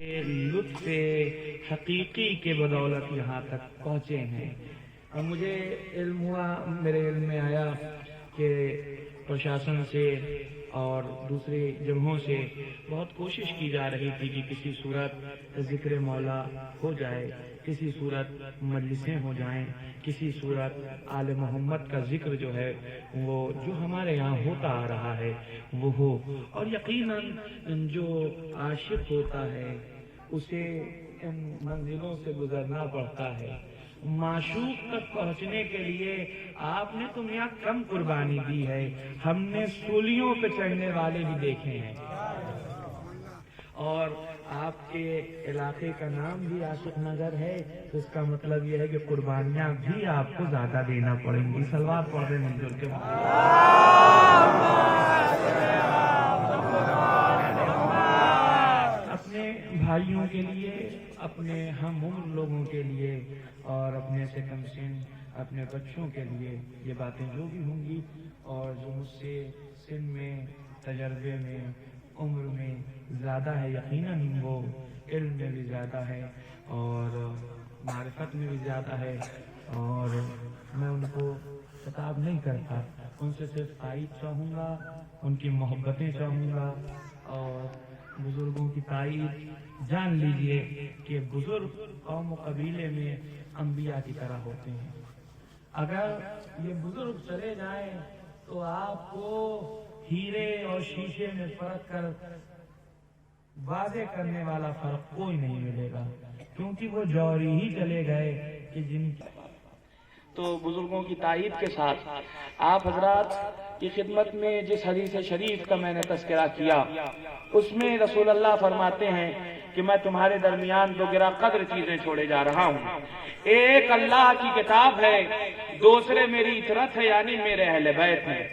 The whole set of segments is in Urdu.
لطف حقیقی کے بدولت یہاں تک پہنچے ہیں اور مجھے علم ہوا، میرے علم میں آیا کہ پرشاسن سے اور دوسری جگہوں سے بہت کوشش کی جا رہی تھی کہ کسی صورت ذکر مولا ہو جائے، کسی صورت مجلسیں ہو جائیں، کسی صورت آل محمد کا ذکر جو ہے وہ جو ہمارے یہاں ہوتا آ رہا ہے وہ ہو۔ اور یقیناً جو عاشق ہوتا ہے اسے ان منزلوں سے گزرنا پڑتا ہے۔ معشوق تک پہنچنے کے لیے آپ نے تو یہاں کم قربانی دی ہے، ہم نے سولیوں پہ چڑھنے والے بھی دیکھے ہیں۔ اور آپ کے علاقے کا نام بھی عاشق نگر ہے تو اس کا مطلب یہ ہے کہ قربانیاں بھی آپ کو زیادہ دینا پڑیں گی۔ صلوات پڑھ رہے مل جل کے اپنے بھائیوں کے لیے، اپنے ہم عمر لوگوں کے لیے اور اپنے سیکم سن اپنے بچوں کے لیے یہ باتیں جو بھی ہوں گی، اور جو مجھ سے سن میں، تجربے میں، عمر میں زیادہ ہے، یقیناً وہ علم میں بھی زیادہ ہے اور معرفت میں بھی زیادہ ہے، اور میں ان کو خطاب نہیں کرتا، ان سے صرف تائید چاہوں گا، ان کی محبتیں چاہوں گا۔ اور بزرگوں کی تائید جان لیجئے کہ بزرگ قوم و قبیلے میں انبیاء کی طرح ہوتے ہیں۔ اگر یہ بزرگ چلے جائیں تو آپ کو ہیرے اور شیشے میں فرق کر واضح کرنے والا فرق کوئی نہیں ملے گا، کیونکہ وہ جوہری ہی چلے گئے کہ جن تو بزرگوں کی تائید کے ساتھ آپ حضرات کی خدمت میں جس حدیث شریف کا میں نے تذکرہ کیا اس میں رسول اللہ فرماتے ہیں کہ میں تمہارے درمیان دو گرا قدر چیزیں چھوڑے جا رہا ہوں، ایک اللہ کی کتاب ہے، دوسرے میری اطرت ہے یعنی میرے اہل بیت ہیں۔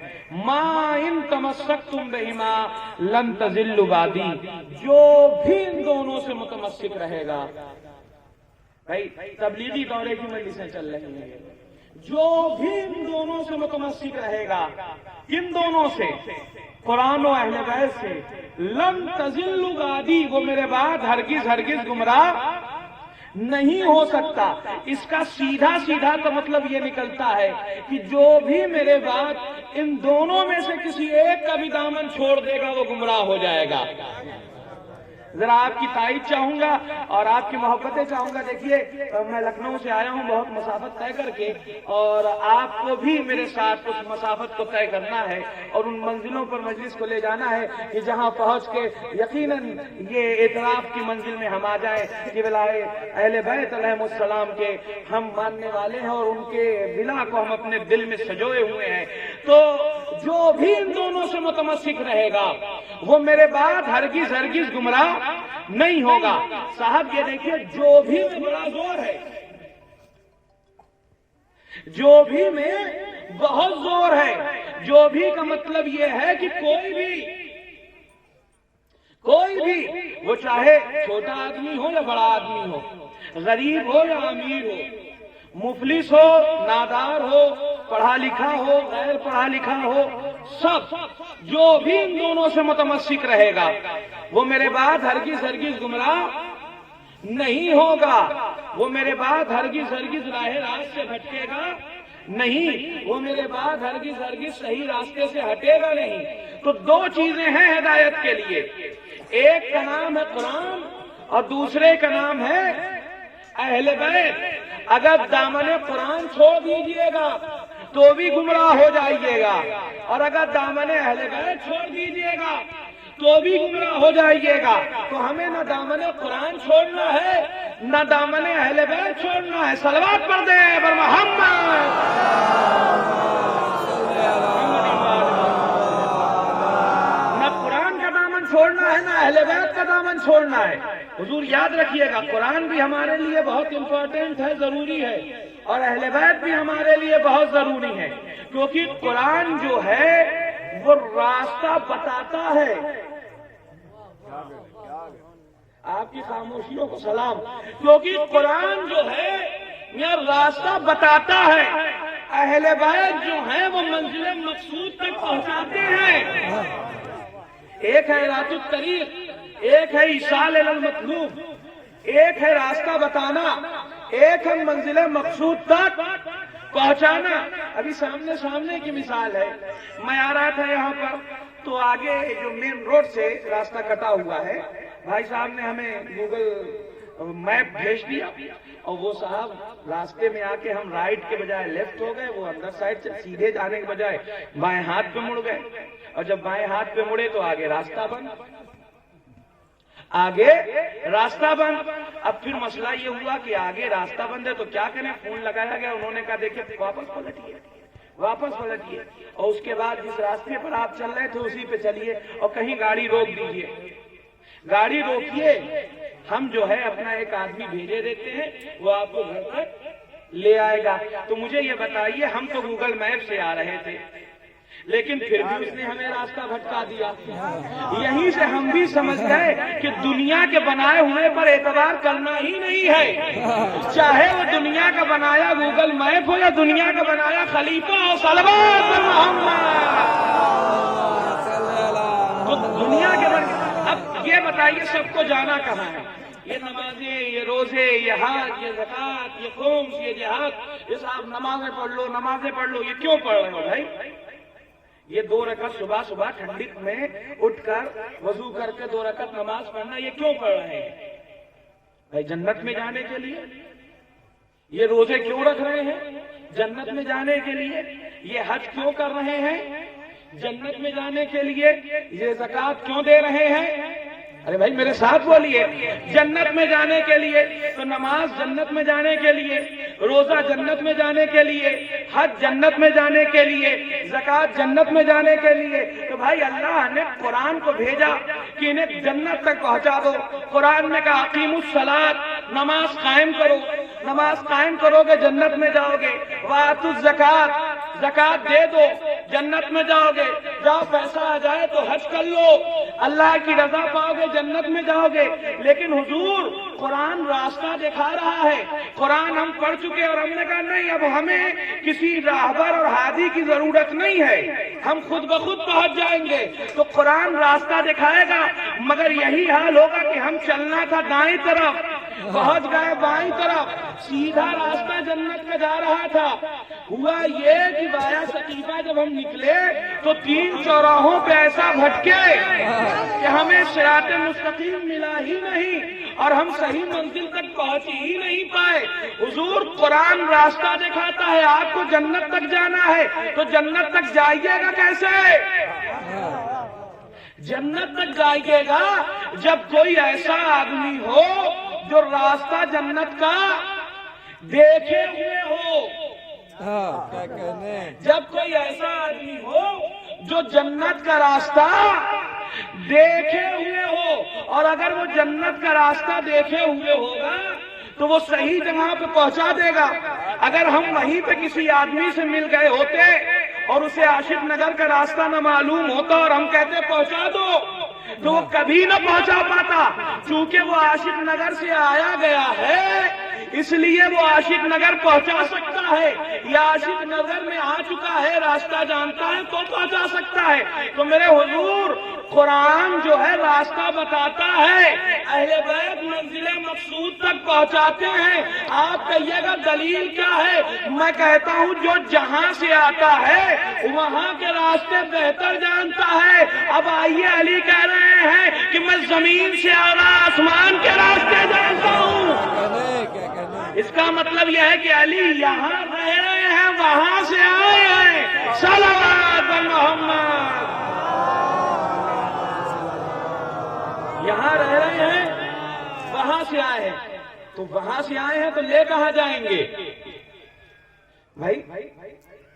ما ان تمسکتم بہما لن تضلوا بعدی، جو بھی ان دونوں سے متمسک رہے گا، بھائی تبلیغی دورے کی مجلسیں چل رہی ہیں، جو بھی ان دونوں سے متمسک رہے گا، کن دونوں سے؟ قرآن و اہل بیت سے، لن تضلوا بعدی، وہ میرے بعد ہرگز ہرگز گمراہ نہیں ہو سکتا۔ اس کا سیدھا سیدھا تو مطلب یہ نکلتا ہے کہ جو بھی میرے بعد ان دونوں میں سے کسی ایک کا بھی دامن چھوڑ دے گا وہ گمراہ ہو جائے گا۔ ذرا آپ کی تائید چاہوں گا اور آپ کی محبتیں چاہوں گا۔ دیکھیے میں لکھنؤ سے آیا ہوں بہت مسافت طے کر کے، اور آپ کو بھی میرے ساتھ اس مسافت کو طے کرنا ہے اور ان منزلوں پر مجلس کو لے جانا ہے کہ جہاں پہنچ کے یقیناً یہ اعتراف کی منزل میں ہم آ جائیں کہ ولائے اہل بیت علیہ السلام کے ہم ماننے والے ہیں اور ان کے بلا کو ہم اپنے دل میں سجوئے ہوئے ہیں۔ تو جو بھی ان دونوں سے متمسک رہے گا وہ میرے بعد ہرگز ہرگز گمراہ نہیں ہوگا۔ صاحب یہ دیکھیے جو بھی میں بڑا زور ہے، جو بھی میں بہت زور ہے، جو بھی کا مطلب یہ ہے کہ کوئی بھی وہ چاہے چھوٹا آدمی ہو یا بڑا آدمی ہو، غریب ہو یا امیر ہو، مفلس ہو، نادار ہو، پڑھا لکھا ہو، غیر پڑھا لکھا ہو، سب جو بھی ان دونوں سے متمسک رہے گا وہ میرے بعد ہرگز ہرگز گمراہ نہیں ہوگا، وہ میرے بعد ہرگز ہرگز راہ راست سے بھٹکے گا نہیں، وہ میرے بعد ہرگز ہرگز صحیح راستے سے ہٹے گا نہیں۔ تو دو چیزیں ہیں ہدایت کے لیے، ایک کا نام ہے قرآن اور دوسرے کا نام ہے اہل بیت۔ اگر دامن قرآن چھوڑ دیجئے گا تو بھی گمراہ ہو جائیے گا، اور اگر دامن اہل بیت چھوڑ دیجئے گا تو بھی گمراہ ہو جائیے گا۔ تو ہمیں نہ دامن قرآن چھوڑنا ہے نہ دامن اہل بیت چھوڑنا ہے۔ صلوات پڑھ دیں بر محمد۔ نہ قرآن کا دامن چھوڑنا ہے نہ اہل بیت کا دامن چھوڑنا ہے۔ حضور یاد رکھیے گا قرآن بھی ہمارے لیے بہت امپورٹنٹ ہے، ضروری ہے، اور اہل بیت بھی ہمارے لیے بہت ضروری ہے، کیونکہ قرآن جو ہے وہ راستہ بتاتا ہے۔ آپ کی خاموشیوں کو سلام، کیونکہ قرآن جو ہے یہ راستہ بتاتا ہے، اہل بیت جو ہیں وہ منزل مقصود تک پہنچاتے ہیں۔ ایک ہے رات الطریق، ایک ہے ایصال الی المطلوب، ایک ہے راستہ بتانا، ایک ہے منزل مقصود تک پہنچانا۔ ابھی سامنے کی مثال ہے، میں آ رہا تھا یہاں پر تو آگے جو مین روڈ سے راستہ کٹا ہوا ہے، بھائی صاحب نے ہمیں گوگل میپ بھیج دیا اور وہ صاحب راستے میں آ کے ہم رائٹ کے بجائے لیفٹ ہو گئے، وہ اندر سائڈ سے سیدھے جانے کے بجائے بائیں ہاتھ پہ مڑ گئے، اور جب بائیں ہاتھ پہ مڑے تو آگے راستہ بند، آگے راستہ بند۔ اب پھر مسئلہ یہ ہوا کہ آگے راستہ بند ہے تو کیا کریں، فون لگایا گیا، انہوں نے کہا دیکھیں واپس پلٹیے اور اس کے بعد جس راستے پر آپ چل رہے تھے اسی پہ چلیے اور کہیں گاڑی روک دیجیے، گاڑی روکیے، ہم جو ہے اپنا ایک آدمی بھیجے دیتے ہیں، وہ آپ کو گھر تک لے آئے گا۔ تو مجھے یہ بتائیے، ہم تو گوگل میپ سے آ رہے تھے لیکن پھر بھی اس نے ہمیں راستہ بھٹکا دیا۔ یہیں سے ہم بھی سمجھ گئے کہ دنیا کے بنائے ہوئے پر اعتبار کرنا ہی نہیں ہے، چاہے وہ دنیا کا بنایا گوگل میپ ہو یا دنیا کا بنایا خلیفہ ہو صلوات محمد، تو دنیا کے اب یہ بتائیے سب کو جانا کہاں ہے؟ یہ نمازیں، یہ روزے، یہ حج، یہ زکوٰۃ، یہ خمس، یہ جہاد، یہ صاحب نمازیں پڑھ لو، یہ کیوں پڑھ رہے ہو بھائی؟ یہ 2 رکعت صبح ٹھنڈک میں اٹھ کر وضو کر کے 2 رکعت نماز پڑھنا، یہ کیوں پڑھ رہے ہیں بھائی؟ جنت میں جانے کے لیے۔ یہ روزے کیوں رکھ رہے ہیں؟ جنت میں جانے کے لیے۔ یہ حج کیوں کر رہے ہیں؟ جنت میں جانے کے لیے۔ یہ زکوٰۃ کیوں دے رہے ہیں؟ ارے بھائی میرے ساتھ بولیے، جنت میں جانے کے لیے۔ تو نماز جنت میں جانے کے لیے، روزہ جنت میں جانے کے لیے، حج جنت میں جانے کے لیے، زکوٰۃ جنت میں جانے کے لیے۔ تو بھائی اللہ نے قرآن کو بھیجا کہ انہیں جنت تک پہنچا دو۔ قرآن نے کہا اقیموا الصلاۃ، نماز قائم کرو، نماز قائم کرو گے جنت میں جاؤ گے۔ وآتوا الزکوٰۃ، زکوٰۃ دے دو جنت میں جاؤ گے۔ جاؤ پیسہ آ جائے تو حج کر لو، اللہ کی رضا پاؤ گے، جنت میں جاؤ گے۔ لیکن حضور قرآن راستہ دکھا رہا ہے، قرآن ہم پڑھ چکے اور ہم نے کہا نہیں اب ہمیں کسی راہبر اور ہادی کی ضرورت نہیں ہے، ہم خود بخود پہنچ جائیں گے۔ تو قرآن راستہ دکھائے گا، مگر یہی حال ہوگا کہ ہم چلنا تھا دائیں طرف، پہنچ گئے بائیں طرف، سیدھا راستہ جنت کا جا رہا تھا۔ ہوا یہ کہ بایا سقیفہ جب ہم نکلے تو 3 چوراہوں پہ ایسا بھٹکے کہ ہمیں صراط مستقیم ملا ہی نہیں اور ہم صحیح منزل تک پہنچ ہی نہیں پائے۔ حضور قرآن راستہ دکھاتا ہے، آپ کو جنت تک جانا ہے تو جنت تک جائیے گا کیسے؟ جنت تک جائیے گا جب کوئی ایسا آدمی ہو جو راستہ جنت کا دیکھے ہوئے ہو۔ جب کوئی ایسا آدمی ہو جو جنت کا راستہ دیکھے ہوئے ہو، اور اگر وہ جنت کا راستہ دیکھے ہوئے ہوگا تو وہ صحیح جگہ پہ پہنچا دے گا۔ اگر ہم وہیں پہ کسی آدمی سے مل گئے ہوتے اور اسے عاشق نگر کا راستہ نہ معلوم ہوتا اور ہم کہتے پہنچا دو، تو وہ کبھی نہ پہنچا پاتا۔ چونکہ وہ عاشق نگر سے آیا گیا ہے اس لیے وہ عاشق نگر پہنچا سکتا ہے، یا عاشق نگر میں آ چکا ہے راستہ جانتا ہے تو پہنچا سکتا ہے۔ تو میرے حضور قرآن جو ہے راستہ بتاتا ہے، اہل بیت منزل مقصود تک پہنچاتے ہیں۔ آپ کہیے گا دلیل کیا ہے؟ میں کہتا ہوں جو جہاں سے آتا ہے وہاں کے راستے بہتر جانتا ہے۔ اب آئیے علی کہہ رہے ہیں کہ میں زمین سے اعلیٰ آسمان کے راستے جانتا ہوں۔ اس کا مطلب یہ ہے کہ علی یہاں رہ رہے ہیں، وہاں سے آئے ہیں۔ صلوات محمد، یہاں رہ رہے ہیں، وہاں سے آئے ہیں۔ تو وہاں سے آئے ہیں تو لے کہاں جائیں گے بھائی؟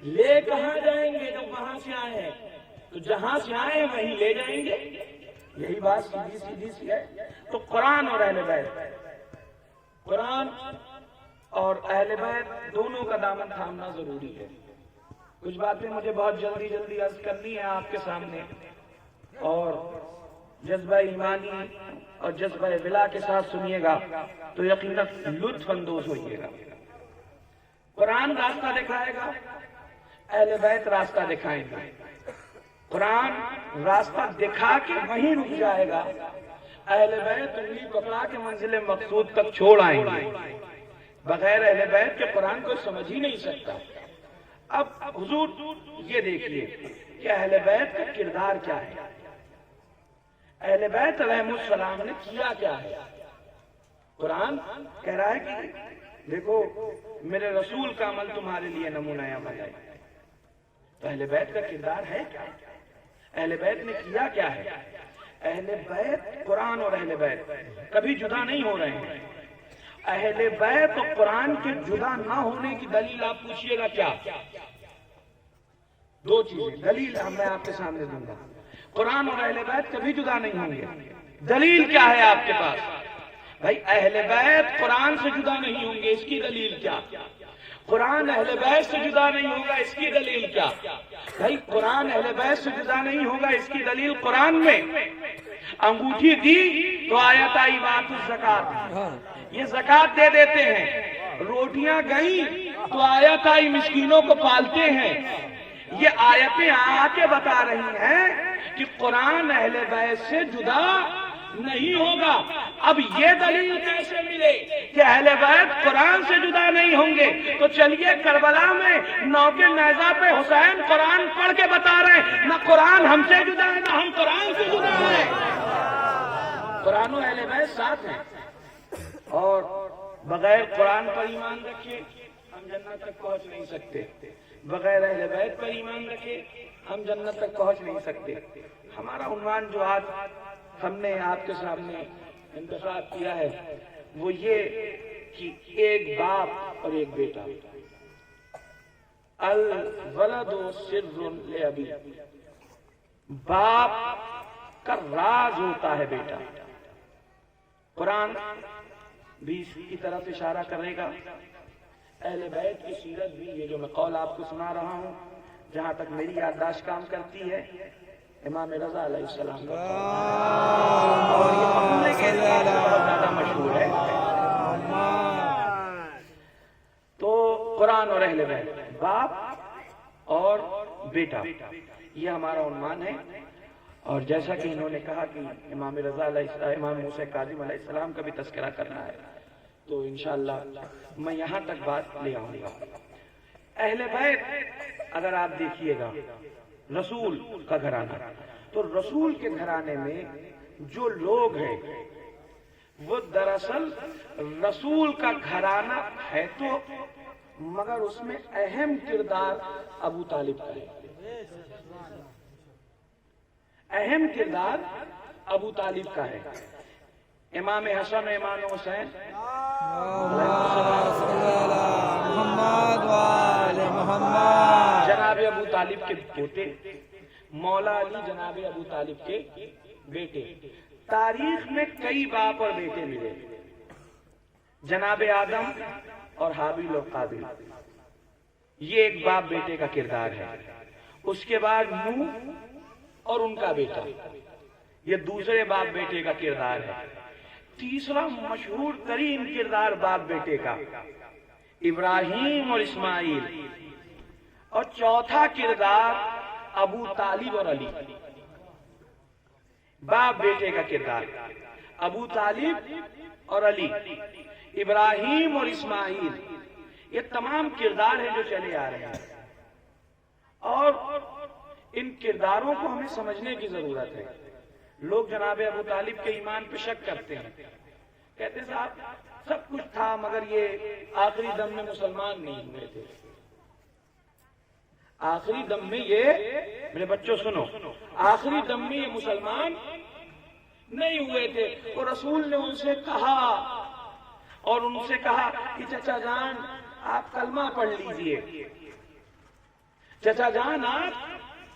لے کہاں جائیں گے جب وہاں سے آئے ہیں؟ تو جہاں سے آئے ہیں وہیں لے جائیں گے۔ یہی بات سیدھی سی ہے۔ تو قرآن اور اہل بیت، قرآن اور اہل بیت دونوں کا دامن تھامنا ضروری ہے۔ کچھ باتیں مجھے بہت جلدی عرض کرنی ہے آپ کے سامنے، اور جذبہ ایمانی اور جذبہ ولا کے ساتھ سنیے گا تو یقیناً لطف اندوز ہوئیے گا۔ قرآن راستہ دکھائے گا، اہل بیت راستہ دکھائیں گے۔ قرآن راستہ دکھا کے وہیں رک جائے گا، اہل بیت انگلی پکڑا کے منزل مقصود تک چھوڑ آئیں گے، بغیر اہل بیت کے قرآن کو سمجھ ہی نہیں سکتا۔ اب حضور یہ دیکھیے کہ اہل بیت کا کردار کیا ہے، اہل بیت علیہ السلام نے کیا کیا ہے۔ قرآن کہہ رہا ہے کہ دیکھو میرے رسول کا عمل تمہارے لیے نمونہ عمل ہے، تو اہل بیت کا کردار ہے کیا، اہل بیت نے کیا کیا ہے۔ اہل بیت، قرآن اور اہل بیت کبھی جدا نہیں ہو رہے ہیں۔ اہل بیت اور قرآن کے جدا نہ ہونے کی دلیل آپ پوچھئے گا کیا؟ دو چیزیں دلیل میں آپ کے سامنے دوں گا۔ قرآن اور اہل بیت کبھی جدا نہیں ہوں گے، دلیل کیا ہے آپ کے پاس؟ بھائی اہل بیت قرآن سے جدا نہیں ہوں گے، اس کی دلیل کیا؟ قرآن اہل بیت سے جدا نہیں ہوگا، اس کی دلیل کیا؟ بھائی قرآن اہل بیت سے جدا نہیں ہوگا، اس کی دلیل قرآن میں انگوٹھی دی تو آیت آئی بات الزکات، یہ زکات دے دیتے ہیں، روٹیاں گئیں تو آیت آئی مسکینوں کو پالتے ہیں۔ یہ آیتیں آ کے بتا رہی ہیں کہ قرآن اہل بیت سے جدا نہیں ہوگا۔ اب یہ دلیل کیسے ملے کہ اہل بیت قرآن سے جدا نہیں ہوں گے؟ تو چلیے کربلا میں نوک نیزہ پہ حسین قرآن پڑھ کے بتا رہے ہیں، نہ قرآن ہم سے جدا ہے نہ ہم قرآن سے جدا ہیں۔ قرآن و اہل بیت ساتھ ہیں، اور بغیر قرآن پر ایمان رکھے ہم جنت تک پہنچ نہیں سکتے، بغیر اہل بیت پر ایمان رکھے ہم جنت تک پہنچ نہیں سکتے۔ ہمارا عنوان جو آج ہم نے آپ کے سامنے انتخاب کیا ہے وہ یہ کہ ایک باپ اور ایک بیٹا، الولد سر لابی، باپ کا راز ہوتا ہے بیٹا۔ قرآن بھی اس کی طرف اشارہ کرے گا، اہل بیت کی سیرت بھی، یہ جو میں قول آپ کو سنا رہا ہوں جہاں تک میری یادداشت کام کرتی ہے، امام رضا علیہ السلام کا اور یہ مقولے کے بہت زیادہ مشہور ہے۔ تو قرآن اور اہل بیت، باپ اور بیٹا، یہ ہمارا عنوان ہے۔ اور جیسا کہ انہوں نے کہا کہ امام رضا علیہ السلام، امام موسیٰ کاظم علیہ السلام کا بھی تذکرہ کرنا ہے، تو انشاءاللہ میں یہاں تک بات لے آؤں گا۔ اہل بیت اگر آپ دیکھیے گا رسول کا گھرانہ، تو رسول کے گھرانے میں جو لوگ ہیں وہ دراصل رسول کا گھرانہ ہے تو، مگر اس میں اہم کردار ابو طالب کا ہے، اہم کردار ابو طالب کا ہے۔ امام حسن و امام حسین جناب ابو طالب کے پوتے، مولا علی جناب ابو طالب کے بیٹے۔ تاریخ میں کئی باپ اور بیٹے ملے، جناب آدم اور حابیل اور قابیل، یہ ایک باپ بیٹے کا کردار ہے۔ اس کے بعد نوح اور ان کا بیٹا، یہ دوسرے باپ بیٹے کا کردار ہے۔ تیسرا مشہور ترین کردار باپ بیٹے کا ابراہیم اور اسماعیل، اور چوتھا کردار ابو طالب اور علی، باپ بیٹے کا کردار ابو طالب اور علی، ابراہیم اور اسماعیل، یہ تمام کردار ہیں جو چلے آ رہے ہیں، اور ان کرداروں کو ہمیں سمجھنے کی ضرورت ہے۔ لوگ جناب ابو طالب کے ایمان پہ شک کرتے ہیں، کہتے صاحب سب کچھ تھا مگر یہ آخری دم میں مسلمان نہیں ہوئے تھے۔ آخری دم میں یہ، میرے بچوں سنو، آخری دم میں یہ مسلمان نہیں ہوئے تھے۔ اور رسول نے ان سے کہا، اور ان سے کہا کہ چچا جان آپ کلمہ پڑھ لیجئے، چچا جان آپ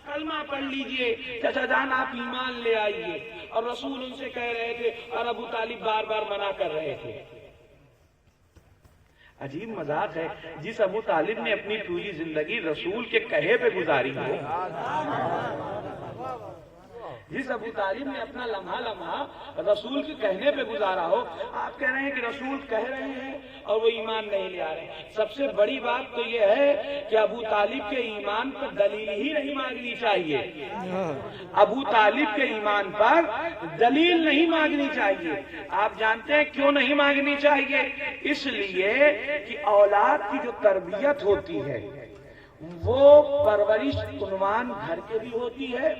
کلمہ پڑھ لیجئے، چچا جان آپ ایمان لے آئیے۔ اور رسول ان سے کہہ رہے تھے اور ابو طالب بار بار منع کر رہے تھے۔ عجیب مذاق ہے، جس ابو طالب نے اپنی پوری زندگی رسول کے کہے پہ گزاری ہو، جس ابو طالب نے اپنا لمحہ رسول کے کہنے پہ گزارا ہو، آپ کہہ رہے ہیں کہ رسول کہہ رہے ہیں اور وہ ایمان نہیں لے آ رہے۔ سب سے بڑی بات تو یہ ہے کہ ابو طالب کے ایمان پر دلیل ہی نہیں مانگنی چاہیے، ابو طالب کے ایمان پر دلیل نہیں مانگنی چاہیے۔ آپ جانتے ہیں کیوں نہیں مانگنی چاہیے؟ اس لیے کہ اولاد کی جو تربیت ہوتی ہے وہ پرورش عنوان گھر کے بھی ہوتی ہے،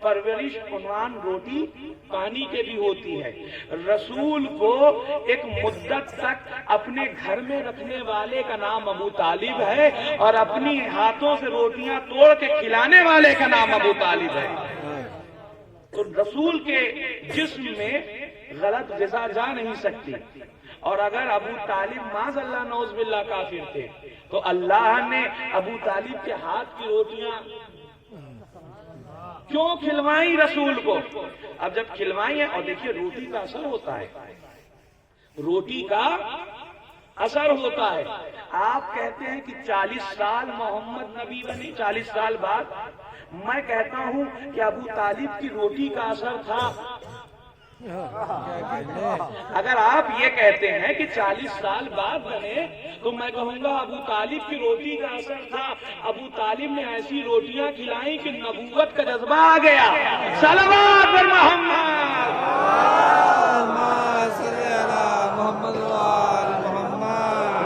پرورش عنوان روٹی پانی کے بھی ہوتی ہے۔ رسول کو ایک مدت تک اپنے گھر میں رکھنے والے کا نام ابو طالب ہے اور اپنی ہاتھوں سے روٹیاں توڑ کے کھلانے والے کا نام ابو طالب ہے۔ تو رسول کے جسم میں غلط غذا جا نہیں سکتی، اور اگر ابو طالب معاذ اللہ نعوذ باللہ کافر تھے تو اللہ نے ابو طالب کے ہاتھ کی روٹیاں کیوں کھلوائیں رسول کو؟ اب جب کھلوائی ہیں، اور دیکھیے روٹی کا اثر ہوتا ہے، روٹی کا اثر ہوتا ہے۔ آپ کہتے ہیں کہ 40 سال محمد نبی بنے، 40 سال بعد، میں کہتا ہوں کہ ابو طالب کی روٹی کا اثر تھا۔ اگر آپ یہ کہتے ہیں کہ 40 سال بعد بنے تو میں کہوں گا ابو طالب کی روٹی کا اثر تھا۔ ابو طالب نے ایسی روٹیاں کھلائیں کہ نبوت کا جذبہ آ گیا۔ صلوات پر محمد،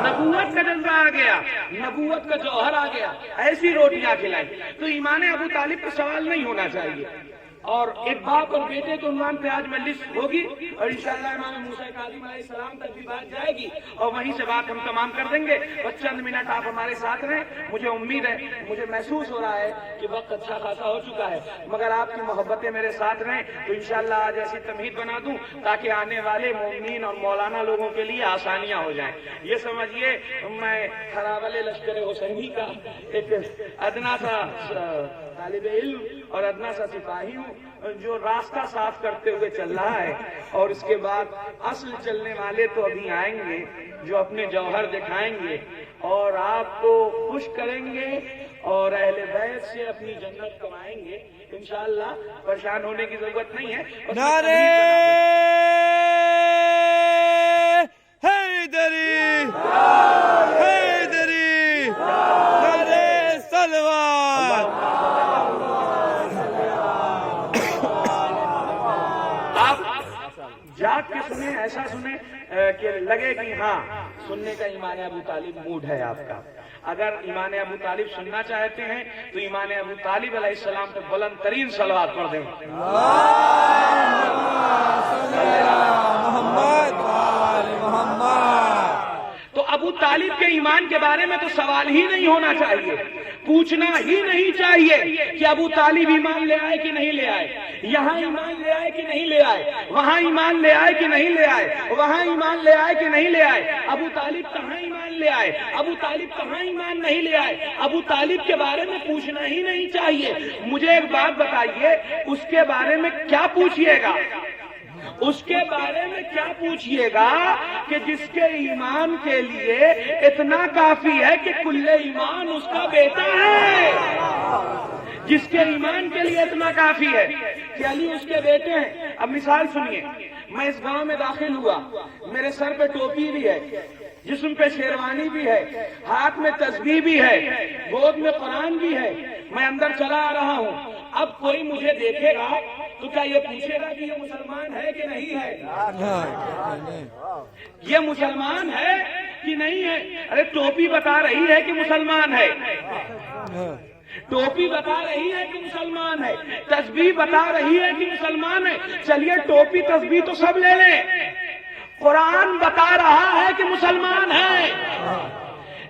نبوت کا جذبہ آ گیا، نبوت کا جوہر آ گیا، ایسی روٹیاں کھلائیں۔ تو ایمان ابو طالب کا سوال نہیں ہونا چاہیے۔ اور ایک باپ اور بیٹے کے عنوان پہ آج مجلس ہوگی اور انشاءاللہ امام موسیٰ کاظم علیہ السلام تک بھی بات جائے گی اور وہیں سے بات ہم تمام کر دیں گے۔ بس چند منٹ آپ ہمارے ساتھ رہیں، مجھے امید ہے، مجھے محسوس ہو رہا ہے کہ وقت اچھا خاصا ہو چکا ہے، مگر آپ کی محبتیں میرے ساتھ رہیں تو انشاءاللہ آج ایسی تمہید بنا دوں تاکہ آنے والے مومنین اور مولانا لوگوں کے لیے آسانیاں ہو جائیں۔ یہ سمجھیے میں خراول لشکر حسینی کا ایک ادنا سا طالب علم اور ادنا سا سپاہی ہوں جو راستہ صاف کرتے ہوئے چل رہا ہے، اور اس کے بعد اصل چلنے والے تو ابھی آئیں گے جو اپنے جوہر دکھائیں گے اور آپ کو خوش کریں گے اور اہل بیت سے اپنی جنت کمائیں گے انشاءاللہ۔ پریشان ہونے کی ضرورت نہیں ہے۔ نعرے حیدری، حیدری، نعرے صلوات۔ جاگ کے سنیں، ایسا سنیں کہ لگے کہ ہاں سننے کا ایمان ابو طالب موڈ ہے آپ کا۔ اگر ایمان ابو طالب سننا چاہتے ہیں تو ایمان ابو طالب علیہ السلام پہ بلند ترین صلوات پڑھ دیں۔ تو ابو طالب کے ایمان کے بارے میں تو سوال ہی نہیں ہونا چاہیے، پوچھنا ہی نہیں چاہیے کہ ابو طالب ایمان لے آئے کہ نہیں لے آئے، یہاں ایمان لے آئے کہ نہیں لے آئے، وہاں ایمان لے آئے کہ نہیں لے آئے، وہاں ایمان لے آئے کہ نہیں لے آئے، ابو طالب کہاں ایمان لے آئے، ابو طالب کہاں ایمان نہیں لے آئے، ابو طالب کے بارے میں پوچھنا ہی نہیں چاہیے۔ مجھے ایک بات بتائیے، اس کے بارے میں کیا پوچھئے گا؟ اس کے بارے میں کیا پوچھئے گا کہ جس کے ایمان کے لیے اتنا کافی ہے کہ کل ایمان اس کا بیٹا ہے، جس کے ایمان کے لیے اتنا کافی ہے کہ علی اس کے بیٹے ہیں۔ اب مثال سنیے، میں اس گاؤں میں داخل ہوا، میرے سر پہ ٹوپی بھی ہے، جسم پہ شیروانی بھی ہے، ہاتھ میں تسبیح بھی ہے، گود میں قرآن بھی ہے، میں اندر چلا آ رہا ہوں۔ اب کوئی مجھے دیکھے گا تو کیا یہ پوچھے گا کہ یہ مسلمان ہے کہ نہیں ہے؟ یہ مسلمان ہے کہ نہیں ہے؟ ارے ٹوپی بتا رہی ہے کہ مسلمان ہے، ٹوپی بتا رہی ہے کہ مسلمان ہے، تسبیح بتا رہی ہے کہ مسلمان ہے۔ چلیے ٹوپی تسبیح تو سب لے لیں، قرآن بتا رہا ہے کہ مسلمان ہے۔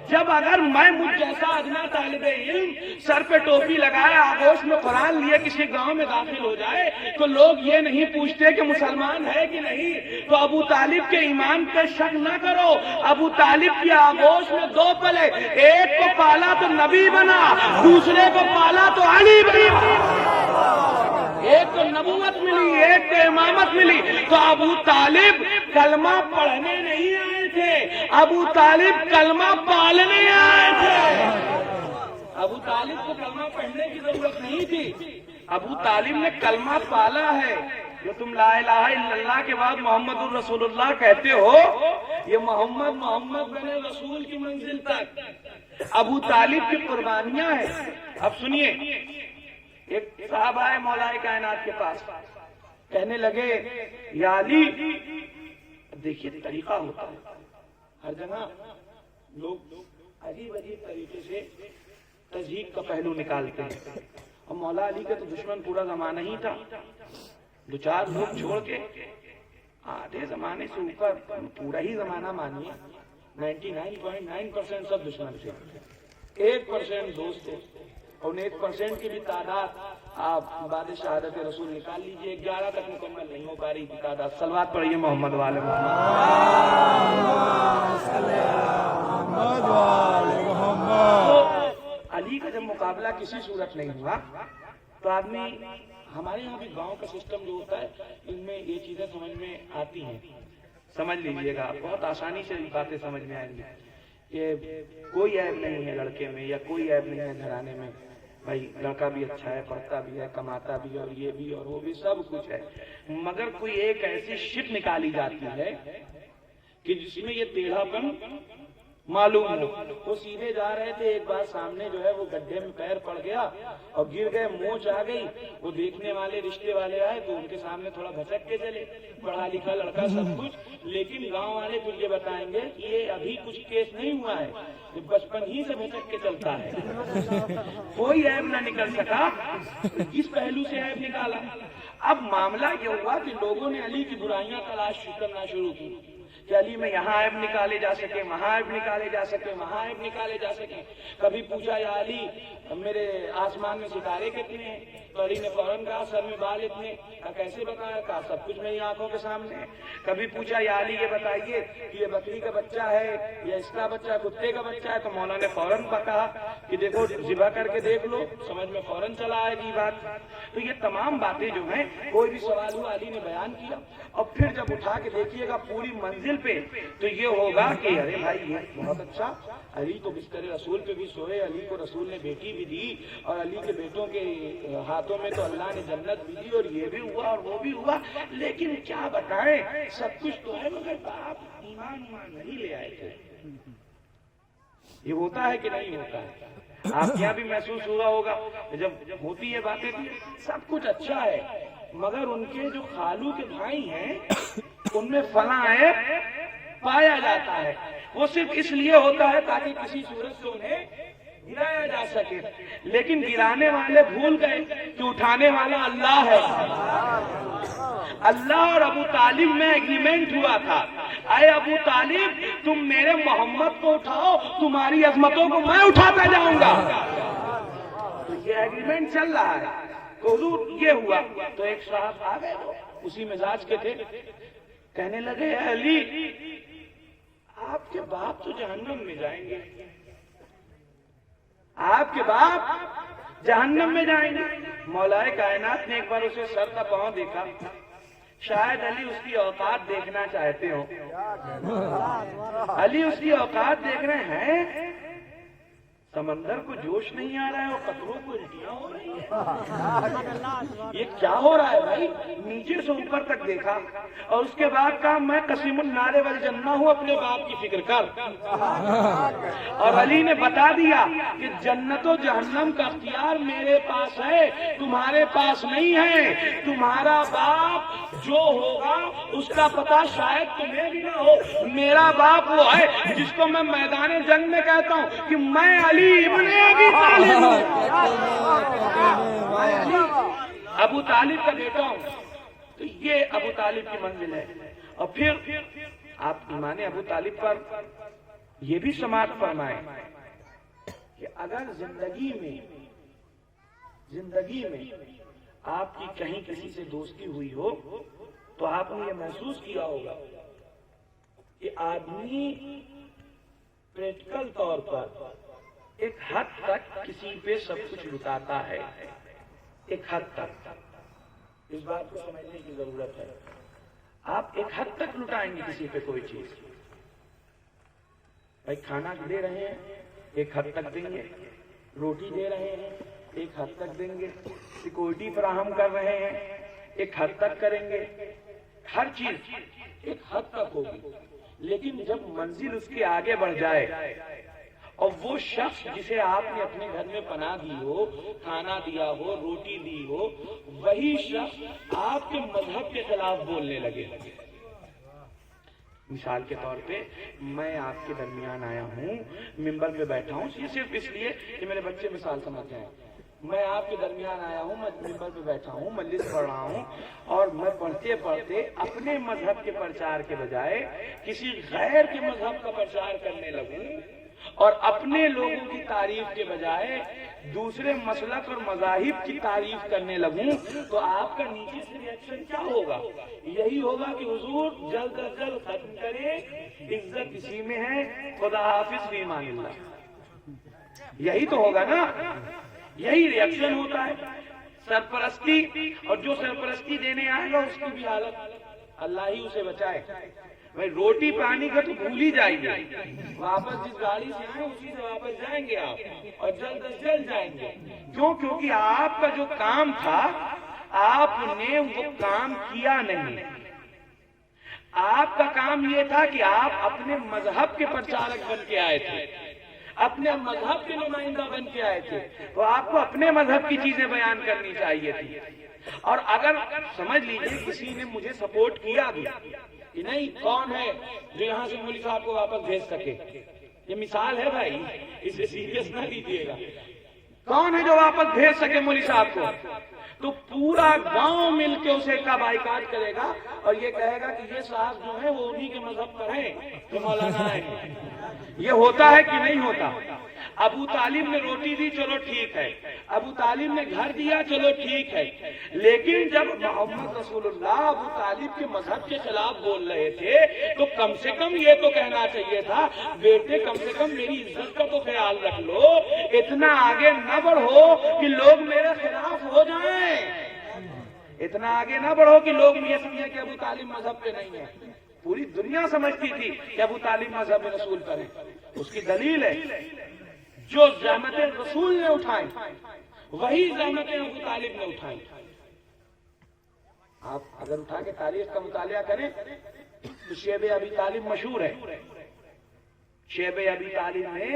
جب اگر میں مجھ جیسا ادنا طالب علم سر پہ ٹوپی لگائے، آغوش میں قرآن لیے کسی گاؤں میں داخل ہو جائے تو لوگ یہ نہیں پوچھتے کہ مسلمان ہے کہ نہیں۔ تو ابو طالب کے ایمان پہ شک نہ کرو، ابو طالب کی آغوش میں دو پلے، ایک کو پالا تو نبی بنا، دوسرے کو پالا تو علی بنا، ایک کو نبوت ملی، ایک کو امامت ملی۔ تو ابو طالب کلمہ پڑھنے نہیں آئے تھے، ابو طالب کلمہ پالنے آئے تھے۔ ابو طالب کو کلمہ پڑھنے کی ضرورت نہیں تھی، ابو طالب نے کلمہ پالا ہے. جو تم لا الہ الا اللہ کے بعد محمد الرسول اللہ کہتے ہو، یہ محمد بن رسول کی منزل تک ابو طالب کی قربانیاں ہیں. اب سنیے، ایک صاحب آئے مولا کائنات کے پاس، کہنے لگے یا علی، دیکھیے طریقہ ہوتا ہے ہر جگہ، لوگ عجیب عجیب طریقے سے تہذیب کا پہلو نکالتے ہیں. اور مولا علی کا تو دشمن پورا زمانہ ہی تھا. دو چار لوگ چھوڑ کے آدھے زمانے سے اوپر پورا ہی زمانہ مانیے 99.9% سب دشمن تھے. 1% دوست تھے، اور 1% کی بھی تعداد آپ بعد شہادت رسول نکال لیجئے 11 تک مکمل نہیں ہو پا رہی تھی تعداد. صلوات پڑھیے محمد والے محمد. علی کا جب مقابلہ کسی صورت نہیں ہوا تو آدمی، ہمارے یہاں بھی گاؤں کا سسٹم جو ہوتا ہے، ان میں یہ چیزیں سمجھ میں آتی ہیں. سمجھ لیجئے گا، بہت آسانی سے باتیں سمجھ میں آئیں گی. یہ کوئی عیب نہیں ہے لڑکے میں، یا کوئی عیب نہیں ہے گھرانے میں. بھائی لڑکا بھی اچھا ہے، پڑھتا بھی ہے، کماتا بھی ہے، اور یہ بھی اور وہ بھی سب کچھ ہے. مگر کوئی ایک ایسی شپ نکالی جاتی ہے کہ جس میں یہ ٹیڑھا پن معلوم ہو. وہ سیدھے جا رہے تھے، ایک بار سامنے جو ہے وہ گڈھے میں پیر پڑ گیا اور گر گئے، موچ آ گئی. وہ دیکھنے والے رشتے والے آئے تو ان کے سامنے تھوڑا بھٹک کے چلے. پڑھا لکھا لڑکا سب کچھ، لیکن گاؤں والے پھر یہ بتائیں گے کہ یہ ابھی کچھ کیس نہیں ہوا ہے، یہ بچپن ہی سے بھٹک کے چلتا ہے. کوئی عیب نہ نکل سکا. کس پہلو سے عیب نکالا؟ اب معاملہ یہ ہوا کہ لوگوں نے علی کی برائیاں تلاش کرنا شروع کی کہ علی میں یہاں عیب نکالے جا سکے، وہاں عیب نکالے جا سکے، وہاں عیب نکالے جا سکے. کبھی پوچھا یا علی میرے آسمان میں ستارے کتنے ہیں؟ تو علی نے فوراً کہا سر میں بال اتنے. کیسے بتایا؟ کہا سب کچھ میری آنکھوں کے سامنے ہے. کبھی پوچھا یا علی یہ بتائیے کہ یہ بکری کا بچہ ہے یا اس کا بچہ کتے کا بچہ ہے؟ تو مولا نے فوراً کہا کہ دیکھو ذبح کر کے دیکھ لو، سمجھ میں فوراً چلا آئے گی بات. تو یہ تمام باتیں جو ہیں، کوئی بھی سوال ہوا علی نے بیان کیا. اور پھر جب اٹھا کے دیکھیے گا پوری منزل پہ تو یہ ہوگا کہ ارے بھائی یہ بہت اچھا، علی تو بستر رسول پہ بھی سوئے، علی کو رسول نے بیٹی بھی دی، اور علی کے بیٹوں کے ہاتھوں میں تو اللہ نے جنت بھی دی، اور یہ بھی ہوا اور وہ بھی ہوا. لیکن کیا بتائیں، سب کچھ تو ہے مگر باپ ایمان نہیں لے آئے تھے. یہ ہوتا ہے کہ نہیں ہوتا ہے؟ آپ یہاں بھی محسوس ہوا ہوگا جب ہوتی ہے باتیں، سب کچھ اچھا ہے مگر ان کے جو خالو کے بھائی ہیں ان میں فلاں عیب پایا جاتا ہے. وہ صرف اس لیے ہوتا ہے تاکہ کسی صورت سے انہیں گرایا جا سکے. لیکن گرانے والے بھول گئے کہ اٹھانے والا اللہ ہے. اللہ اور ابو طالب میں ایگریمنٹ ہوا تھا، اے ابو طالب تم میرے محمد کو اٹھاؤ، تمہاری عظمتوں کو میں اٹھاتا جاؤں گا. تو یہ ایگریمنٹ چل رہا ہے. تو حضور یہ ہوا تو ایک صاحب آ گئے اسی مزاج کے تھے، کہنے لگے اے علی آپ کے باپ تو جہنم میں جائیں گے، آپ کے باپ جہنم میں جائیں گے. مولا کائنات نے ایک بار اسے سر کا پاؤں دیکھا، شاید علی اس کی اوقات دیکھنا چاہتے ہو. علی اس کی اوقات دیکھ رہے ہیں، سمندر کو جوش نہیں آ رہا ہے اور قطروں کو الٹیاں ہو رہی ہیں. یہ کیا ہو رہا ہے بھائی؟ نیچے سے اوپر تک دیکھا اور اس کے بعد کہا میں قسیم النار والجنہ ہوں، اپنے باپ کی فکر کر. اور علی نے بتا دیا کہ جنت و جہنم کا اختیار میرے پاس ہے، تمہارے پاس نہیں ہے. تمہارا باپ جو ہوگا اس کا پتہ شاید تمہیں بھی نہ ہو. میرا باپ وہ ہے جس کو میں میدان جنگ میں کہتا ہوں کہ میں علی ابن ابی طالب ہوں، ابو طالب کا بیٹا ہوں. تو یہ ابو طالب کی منزل ہے. اور پھر آپ ایمان ابو طالب پر یہ بھی سماعت فرمائیں کہ اگر زندگی میں آپ کی کہیں کسی سے دوستی ہوئی ہو تو آپ نے یہ محسوس کیا ہوگا کہ آدمی پریکٹیکل طور پر ایک حد تک کسی پہ سب کچھ لٹاتا ہے. ایک حد تک اس بات کو سمجھنے کی ضرورت ہے. آپ ایک حد تک لٹائیں گے کسی پہ کوئی چیز. بھائی کھانا دے رہے ہیں ایک حد تک دیں گے، روٹی دے رہے ہیں ایک حد تک دیں گے، سیکورٹی فراہم کر رہے ہیں ایک حد تک کریں گے، ہر چیز ایک حد تک ہوگی، لیکن جب منزل اس کے آگے بڑھ جائے اور وہ شخص جسے آپ نے اپنے گھر میں پناہ دی ہو، کھانا دیا ہو، روٹی دی ہو، وہی شخص آپ کے مذہب کے خلاف بولنے لگے۔ مثال کے طور پہ میں آپ کے درمیان آیا ہوں، ممبر پہ بیٹھا ہوں، یہ صرف اس لیے کہ میرے بچے مثال سمجھ جائیں، میں آپ کے درمیان آیا ہوں، میں ممبر پہ بیٹھا ہوں، مجلس پڑھ رہا ہوں، اور میں پڑھتے پڑھتے اپنے مذہب کے پرچار کے بجائے کسی غیر کے مذہب کا پرچار کرنے لگوں اور اپنے لوگوں کی تعریف کے بجائے دوسرے مسلک اور مذاہب کی تعریف کرنے لگوں تو آپ کا نیچے سے ریئیکشن کیا ہوگا؟ یہی ہوگا کہ حضور جلد از جلد ختم کرے، عزت اسی میں ہے، خدا حافظ فی امان اللہ۔ یہی تو ہوگا نا، یہی ریئیکشن ہوتا ہے۔ سرپرستی، اور جو سرپرستی دینے آئے گا اس کی بھی حالت اللہ ہی اسے بچائے۔ بھائی روٹی پانی کا تو بھول ہی جائیے، واپس جس گاڑی سے آئے اسی سے واپس جائیں گے آپ، اور جلد از جلد جائیں گے۔ کیوں؟ کیونکہ آپ کا جو کام تھا آپ نے وہ کام کیا نہیں۔ آپ کا کام یہ تھا کہ آپ اپنے مذہب کے پرچارک بن کے آئے تھے، اپنے مذہب کے نمائندہ بن کے آئے تھے، تو آپ کو اپنے مذہب کی چیزیں بیان کرنی چاہیے تھی۔ اور اگر سمجھ لیجیے کسی نے مجھے سپورٹ کیا بھی کہ نہیں، کون ہے جو یہاں سے مولوی صاحب کو واپس بھیج سکے؟ یہ مثال ہے بھائی، اسے سیریس نہ لیجیے گا۔ کون ہے جو واپس بھیج سکے مولوی صاحب کو؟ تو پورا گاؤں مل کے اسے کا بائیکاٹ کرے گا اور یہ کہے گا کہ یہ صاحب جو ہیں وہ انہی کے مذہب پر ہیں جو مولانا ہے۔ یہ ہوتا ہے کہ نہیں ہوتا؟ ابو طالب نے روٹی دی، چلو ٹھیک ہے، ابو طالب نے گھر دیا، چلو ٹھیک ہے، لیکن جب محمد رسول اللہ ابو طالب کے مذہب کے خلاف بول رہے تھے تو کم سے کم یہ تو کہنا چاہیے تھا، بیٹے کم سے کم میری عزت کا تو خیال رکھ لو، اتنا آگے نہ بڑھو کہ لوگ میرے خلاف ہو جائیں، اتنا آگے نہ بڑھو کہ لوگ یہ سمجھیں کہ ابو طالب مذہب پہ نہیں ہے۔ پوری دنیا سمجھتی تھی کہ ابو طالب مذہب رسول پر ہے۔ اس کی دلیل ہے جو زحمتیں رسول نے اٹھائیں وہی زحمتیں ابو طالب نے اٹھائیں۔ آپ اگر اٹھا کے تاریخ کا مطالعہ کریں تو شیب ابی طالب مشہور ہے۔ شیب ابی طالب نے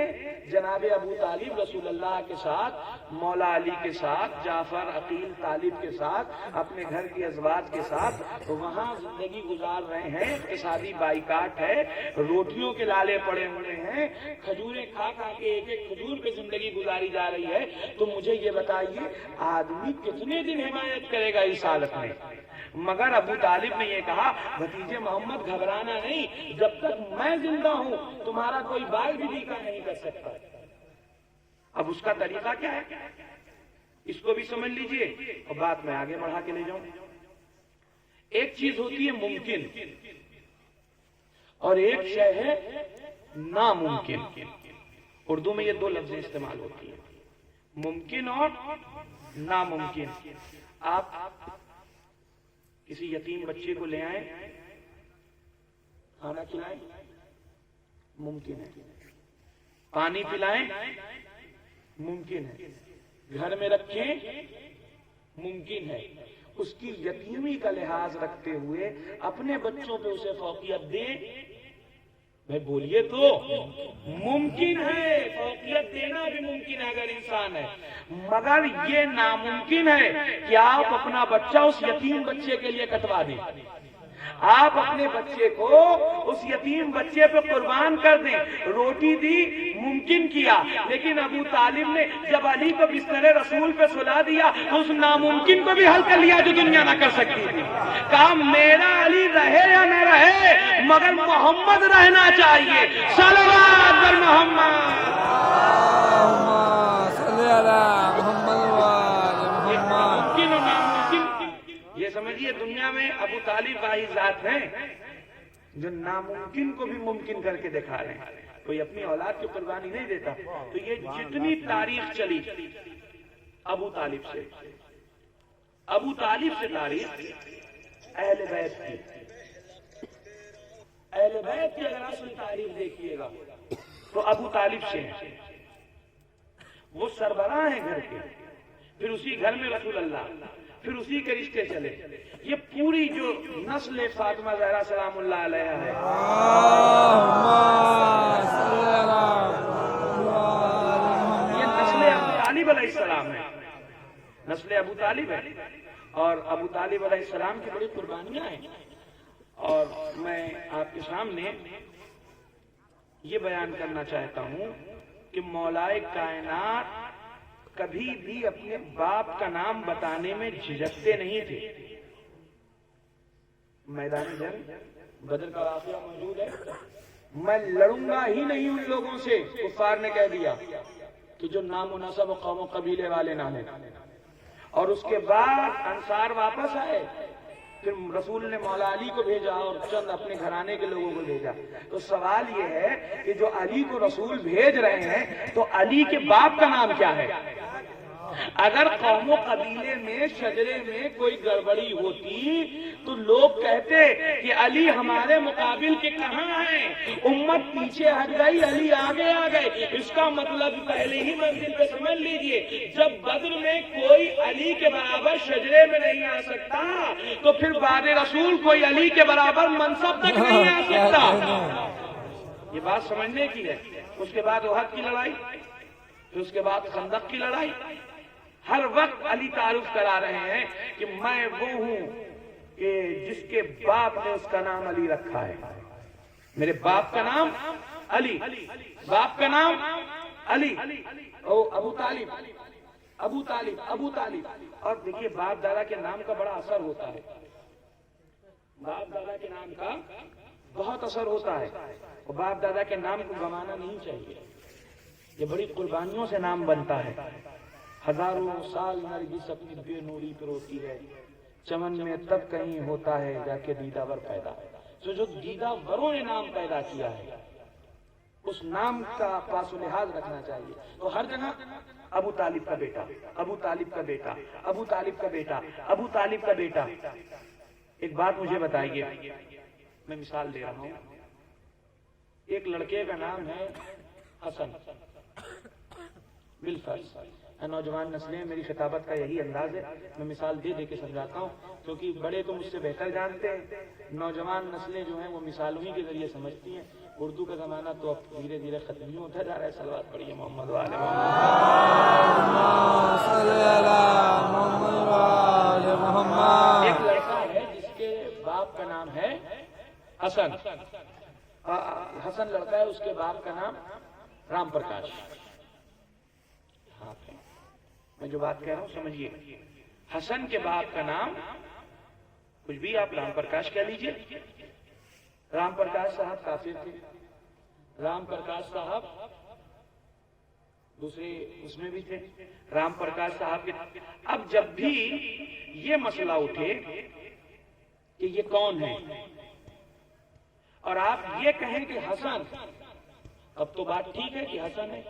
جناب ابو طالب رسول اللہ کے ساتھ، مولا علی کے ساتھ، جعفر عقیل طالب کے ساتھ، اپنے گھر کی ازواج کے ساتھ وہاں زندگی گزار رہے ہیں۔ اقتصادی بائیکاٹ ہے، روٹیوں کے لالے پڑے ہوئے ہیں، کھجوریں کھا کھا کے ایک ایک کھجور پہ زندگی گزاری جا رہی ہے۔ تو مجھے یہ بتائیے آدمی کتنے دن حمایت کرے گا اس حالت میں؟ مگر ابو طالب نے یہ کہا، بھتیجے محمد گھبرانا نہیں، جب تک میں زندہ ہوں تمہارا کوئی بال بھی بیکا نہیں کر سکتا۔ اب اس کا طریقہ کیا ہے اس کو بھی سمجھ لیجئے اور بات میں آگے بڑھا کے لے جاؤں۔ ایک چیز ہوتی ہے ممکن اور ایک شے ہے ناممکن۔ اردو میں یہ دو لفظیں استعمال ہوتی ہیں، ممکن اور ناممکن۔ آپ کسی یتیم بچے کو لے آئیں، کھانا کھلائیں، ممکن ہے، پانی پلائیں، ممکن ہے، گھر میں رکھیں، ممکن ہے، اس کی یتیمی کا لحاظ رکھتے ہوئے اپنے بچوں پہ اسے فوقیت دیں، بھائی بولیے تو ممکن ہے، فوقیت دینا بھی ممکن ہے اگر انسان ہے، مگر یہ ناممکن ہے کہ آپ اپنا بچہ اس یتیم بچے کے لیے کٹوا دیں، آپ اپنے بچے کو اس یتیم بچے پہ قربان کر دیں۔ روٹی دی، ممکن کیا، لیکن ابو طالب نے جب علی کو بستر رسول پہ سلا دیا تو اس ناممکن کو بھی حل کر لیا جو دنیا نہ کر سکتی تھی۔ کہا میرا علی رہے یا نہ رہے مگر محمد رہنا چاہیے، صلوات بر محمد۔ یہ سمجھیے دنیا میں ابو طالب واحد ذات ہیں جو ناممکن کو بھی ممکن کر کے دکھا رہے ہیں۔ کوئی اپنی اولاد کی قربانی نہیں دیتا۔ تو یہ جتنی تاریخ چلی ابو طالب سے تاریخ اہل بیت کی، اہل بیت کی اگر اصل تاریخ دیکھیے گا تو ابو طالب سے ہیں، وہ سربراہ ہیں گھر کے، پھر اسی گھر میں رسول اللہ، پھر اسی کے رشتے چلے. یہ پوری جو نسل فاطمہ زہرا سلام اللہ علیہا ہے، یہ نسل ابو طالب علیہ السلام ہے، نسل ابو طالب ہے. اور ابو طالب علیہ السلام کی بڑی قربانیاں ہیں. اور میں آپ کے سامنے یہ بیان کرنا چاہتا ہوں کہ مولائے کائنات کبھی بھی اپنے باپ کا نام بتانے میں جھجکتے نہیں تھے. میدان جنگ بدر کا واقعہ موجود ہے. میں لڑوں گا ہی نہیں ان لوگوں سے، کفار نے کہہ دیا کہ جو نام و نسب و قوم و قبیلے والے نہ ہوں. اور اس کے بعد انصار واپس آئے، پھر رسول نے مولا علی کو بھیجا اور چند اپنے گھرانے کے لوگوں کو بھیجا. تو سوال یہ ہے کہ جو علی کو رسول بھیج رہے ہیں تو علی کے باپ کا نام کیا ہے؟ اگر قوم و قبیلے میں شجرے میں کوئی گڑبڑی ہوتی تو لوگ کہتے کہ علی ہمارے مقابل کے کہاں ہیں، امت پیچھے ہٹ گئی، علی آگے آ گئے. اس کا مطلب پہلے ہی منزل پہ سمجھ لیجئے، جب بدر میں کوئی علی کے برابر شجرے میں نہیں آ سکتا تو پھر بعد رسول کوئی علی کے برابر منصب تک نہیں آ سکتا. یہ بات سمجھنے کی ہے. اس کے بعد احد کی لڑائی، پھر اس کے بعد خندق کی لڑائی. ہر وقت علی تعارف کرا رہے ہیں کہ میں وہ ہوں کہ جس کے باپ نے اس کا نام علی رکھا ہے. میرے باپ کا نام علی، باپ کا نام علی. ابو طالب، ابو طالب، ابو طالب. اور دیکھیے باپ دادا کے نام کا بڑا اثر ہوتا ہے، باپ دادا کے نام کا بہت اثر ہوتا ہے. اور باپ دادا کے نام کو گنوانا نہیں چاہیے. یہ بڑی قربانیوں سے نام بنتا ہے. ہزاروں سال نرگس اپنی بے نوری پر ہوتی ہے، چمن میں تب کہیں ہوتا ہے جا کے دیدہ ور پیدا. تو جو دیدہ وروں نے نام پیدا کیا ہے اس نام کا پاس و لحاظ رکھنا چاہیے. تو ہر جگہ ابو طالب کا بیٹا، ابو طالب کا بیٹا، ابو طالب کا بیٹا، ابو طالب کا بیٹا. ایک بات مجھے بتائیے، میں مثال دے رہا ہوں. ایک لڑکے کا نام ہے حسن. بالفرض نوجوان نسلیں، میری خطابت کا یہی انداز ہے، میں مثال دے دے کے سمجھاتا ہوں کیونکہ بڑے تو مجھ سے بہتر جانتے ہیں. نوجوان نسلیں جو ہیں وہ مثالوں ہی کے ذریعے سمجھتی ہیں. اردو کا زمانہ تو اب دھیرے دھیرے ختم ہی ہوتا جا رہا ہے. صلوات پڑھیے محمد والے محمد. ایک لڑکا ہے جس کے باپ کا نام ہے حسن. حسن لڑکا ہے، اس کے باپ کا نام رام پرکاش. میں جو بات کہہ رہا ہوں سمجھیے. حسن کے باپ کا نام کچھ بھی آپ رام پرکاش کہہ لیجئے. رام پرکاش صاحب کافر تھے. رام پرکاش صاحب دوسرے اس میں بھی تھے. رام پرکاش صاحب کے اب جب بھی یہ مسئلہ اٹھے کہ یہ کون ہے اور آپ یہ کہیں کہ حسن، اب تو بات ٹھیک ہے کہ حسن ہے،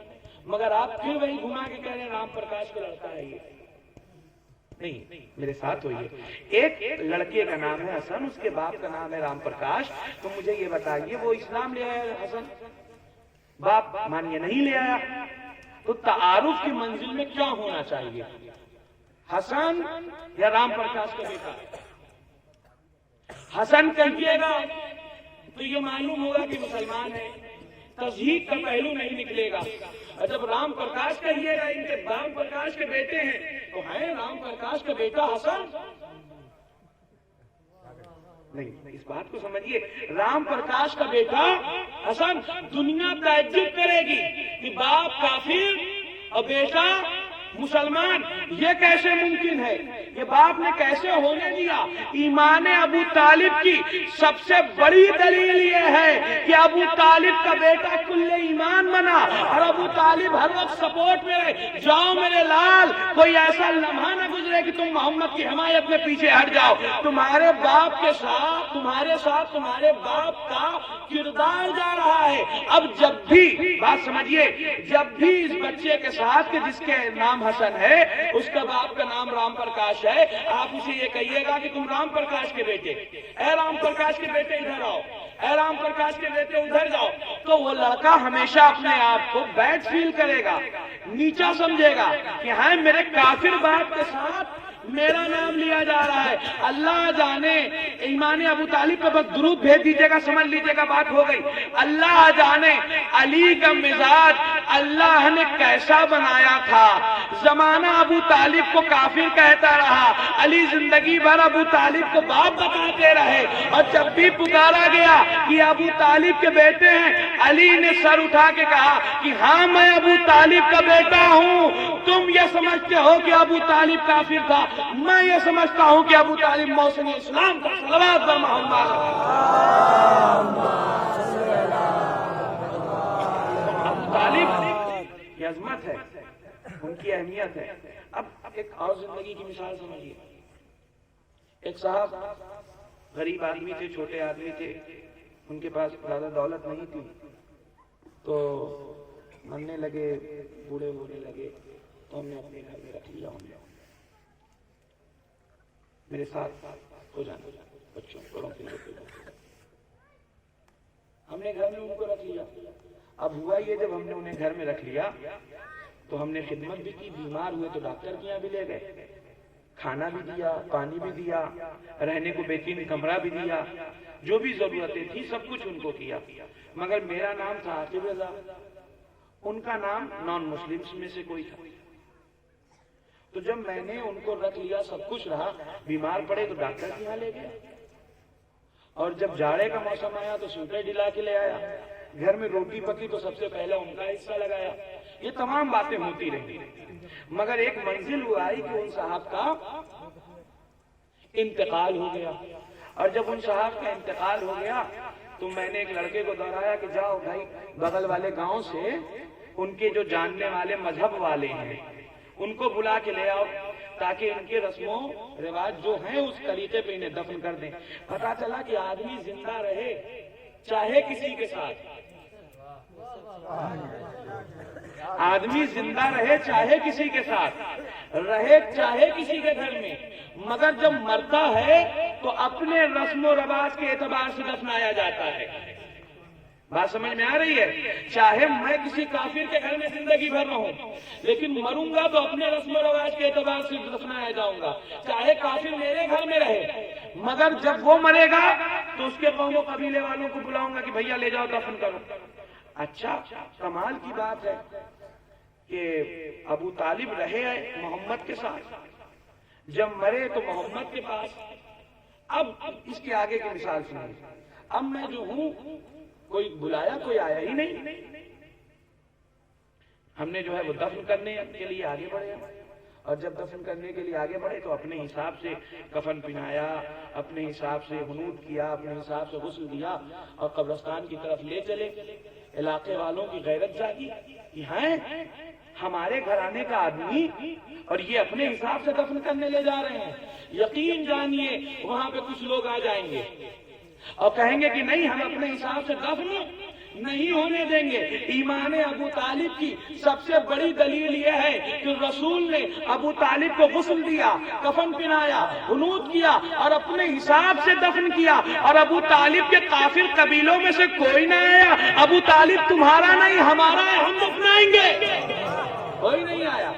مگر آپ پھر وہی گھما کے کہہ رہے ہیں رام پرکاش کا لڑکا ہے. یہ نہیں، میرے ساتھ ہوئیے. ایک لڑکے کا نام ہے حسن، اس کے باپ کا نام ہے رام پرکاش. تو مجھے یہ بتائیے وہ اسلام لے آیا حسن؟ باپ مانیے نہیں لے آیا. تو تعارف کی منزل میں کیا ہونا چاہیے، حسن یا رام پرکاش کا بیٹا؟ حسن کہیے گا تو یہ معلوم ہوگا کہ مسلمان ہے، تصدیق کا پہلو نہیں نکلے گا. اور جب رام پرکاش کہیے گا ان کے رام پرکاش کے بیٹے ہیں تو ہے رام پرکاش کا بیٹا حسن. نہیں، اس بات کو سمجھیے. رام پرکاش کا بیٹا حسن. دنیا تعجب کرے گی کہ باپ کافر اور بیٹا مسلمان. یہ کیسے ممکن ہے؟ یہ باپ نے کیسے ہونے دیا؟ ایمان ابو طالب کی سب سے بڑی دلیل یہ ہے کہ ابو طالب کا بیٹا کل ایمان بنا اور ابو طالب ہر وقت سپورٹ میں رہے. جاؤ میرے لال، کوئی ایسا لمحہ نہ گزرے کہ تم محمد کی حمایت میں پیچھے ہٹ جاؤ. تمہارے باپ کے ساتھ، تمہارے ساتھ تمہارے باپ کا کردار جا رہا ہے اب جب بھی بات سمجھیے، جب بھی اس بچے کے ساتھ کہ جس کے نام حسن ہے اس کا باپ کا نام رام پرکاش ہے، آپ اسے یہ کہیے گا کہ تم رام پرکاش کے بیٹے، اے رام پرکاش کے بیٹے ادھر آؤ، اے رام پرکاش کے بیٹے ادھر جاؤ، تو وہ لڑکا ہمیشہ اپنے آپ کو بیڈ فیل کرے گا، نیچا سمجھے گا کہ ہاں میرے کافر باپ کے ساتھ میرا نام لیا جا رہا ہے۔ اللہ جانے ایمان ابو طالب پہ بس درود بھیج دیجیے گا، سمجھ لیجیے گا بات ہو گئی۔ اللہ جانے علی کا مزاج اللہ نے کیسا بنایا تھا، زمانہ ابو طالب کو کافر کہتا رہا، علی زندگی بھر ابو طالب کو باپ بتاتے رہے، اور جب بھی پکارا گیا کہ ابو طالب کے بیٹے ہیں، علی نے سر اٹھا کے کہا کہ ہاں میں ابو طالب کا بیٹا ہوں، تم یہ سمجھتے ہو کہ ابو طالب کافر تھا، میں یہ سمجھتا ہوں کہ ابو طالب موسم اسلام کا صلوات بر محمد۔ ابو طالب کی عظمت ہے، ان کی اہمیت ہے۔ اب ایک اور زندگی کی مثال سمجھیے، ایک صاحب غریب آدمی تھے، چھوٹے آدمی تھے، ان کے پاس زیادہ دولت نہیں تھی، تو مرنے لگے، بوڑھے ہونے لگے، تو ہم نے اپنے گھر میں رکھ لیا، میرے ساتھ ہو جانا بچوں بڑوں کے لیے، ہم نے گھر میں ان کو رکھ لیا۔ اب ہوا یہ جب ہم نے انہیں گھر میں رکھ لیا تو ہم نے خدمت بھی کی، بیمار ہوئے تو ڈاکٹر کے یہاں بھی لے گئے، کھانا بھی دیا، پانی بھی دیا، رہنے کو بہترین کمرہ بھی دیا، جو بھی ضرورتیں تھی سب کچھ ان کو کیا، مگر میرا نام تھا عاقب رضا، ان کا نام نان مسلمس میں سے کوئی تھا۔ تو جب میں نے ان کو رکھ لیا، سب کچھ رہا، بیمار پڑے تو ڈاکٹر کے یہاں لے گیا، اور جب جاڑے کا موسم آیا تو سوٹر ڈلا کے لے آیا، گھر میں روٹی پکی تو سب سے پہلے ان کا حصہ لگایا۔ یہ تمام باتیں ہوتی رہی، مگر ایک منزل وہ آئی کہ ان صاحب کا انتقال ہو گیا، اور جب ان صاحب کا انتقال ہو گیا تو میں نے ایک لڑکے کو دوہرایا کہ جاؤ بھائی بغل والے گاؤں سے ان کے جو جاننے والے مذہب والے ہیں ان کو بلا کے لے آؤ، تاکہ ان کے رسم و رواج جو ہیں اس طریقے پہ انہیں دفن کر دیں۔ پتا چلا کہ آدمی زندہ رہے چاہے کسی کے ساتھ، آدمی زندہ رہے چاہے کسی کے ساتھ، رہے چاہے کسی کے گھر میں، مگر جب مرتا ہے تو اپنے رسم و رواج کے اعتبار سے دفنایا جاتا ہے۔ بات سمجھ میں آ رہی ہے؟ چاہے میں کسی کافر کے گھر میں زندگی بھر رہوں لیکن مروں گا تو اپنے رسم و رواج کے اعتبار سے دفنایا جاؤں گا، چاہے کافر میرے گھر میں رہے، مگر جب وہ مرے گا تو اس کے قوم و قبیلے والوں کو بلاؤں گا کہ بھیا لے جاؤ دفن کرو۔ اچھا کمال کی بات ہے کہ ابو طالب رہے محمد کے ساتھ، جب مرے تو محمد کے پاس۔ اب اس کے آگے کی مثال سنیے، اب میں جو ہوں کوئی بلایا کوئی آیا ہی نہیں، ہم نے جو ہے وہ دفن کرنے کے لیے آگے بڑھے، اور جب دفن کرنے کے لیے آگے بڑھے تو اپنے حساب سے کفن پہنایا، اپنے حساب سے حنوط کیا، اپنے حساب سے غسل دیا، اور قبرستان کی طرف لے چلے۔ علاقے والوں کی غیرت جاگی کہ ہیں ہمارے گھرانے کا آدمی اور یہ اپنے حساب سے دفن کرنے لے جا رہے ہیں۔ یقین جانیے وہاں پہ کچھ لوگ آ جائیں گے اور کہیں گے کہ نہیں ہم اپنے حساب سے دفن نہیں ہونے دیں گے۔ ایمان ابو طالب کی سب سے بڑی دلیل یہ ہے کہ رسول نے ابو طالب کو غسل دیا، کفن پہنایا، حنوط کیا اور اپنے حساب سے دفن کیا، اور ابو طالب کے کافر قبیلوں میں سے کوئی نہ آیا ابو طالب تمہارا نہیں ہمارا ہے ہم دفنائیں گے، کوئی نہیں آیا۔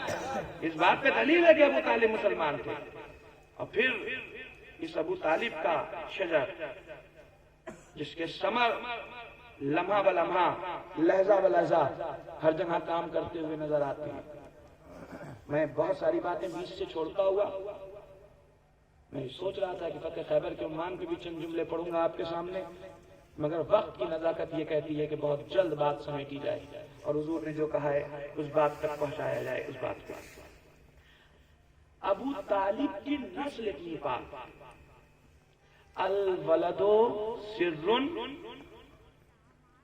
اس بات پہ دلیل ہے کہ ابو طالب مسلمان تھے۔ اور پھر اس ابو طالب کا شجر جس کے ثمر لمحہ بلمحہ لہجہ بلہجہ ہر جگہ کام کرتے ہوئے نظر آتے ہیں۔ میں بہت ساری باتیں بیچ سے چھوڑتا ہوا، میں سوچ رہا تھا کہ فتح خیبر کے عنوان پہ بھی چند جملے پڑھوں گا آپ کے سامنے، مگر وقت کی نزاکت یہ کہتی ہے کہ بہت جلد بات سمیٹی جائے اور حضور نے جو کہا ہے اس بات تک پہنچایا جائے اس بات کو۔ ابو طالب کی نسل اتنی پاک، الولد سر،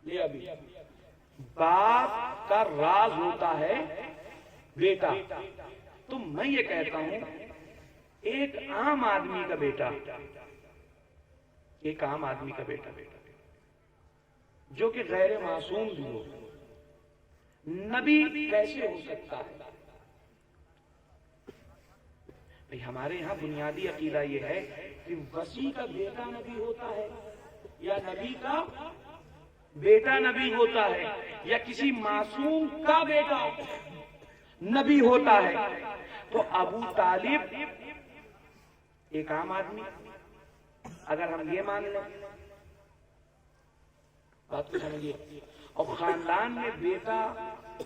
یہ ابھی باپ کا راز ہوتا ہے بیٹا۔ تو میں یہ کہتا ہوں ایک عام آدمی کا بیٹا، ایک عام آدمی کا بیٹا جو کہ غیر معصوم بھی ہو، نبی کیسے ہو سکتا ہے؟ بھئی ہمارے یہاں بنیادی عقیدہ یہ ہے کہ وسیع کا بیٹا نبی ہوتا ہے، یا نبی کا بیٹا نبی ہوتا ہے، یا کسی معصوم کا بیٹا نبی ہوتا ہے۔ تو ابو طالب ایک عام آدمی، اگر ہم یہ مان لیں، بات کو سمجھیے، اور خاندان میں بیٹا،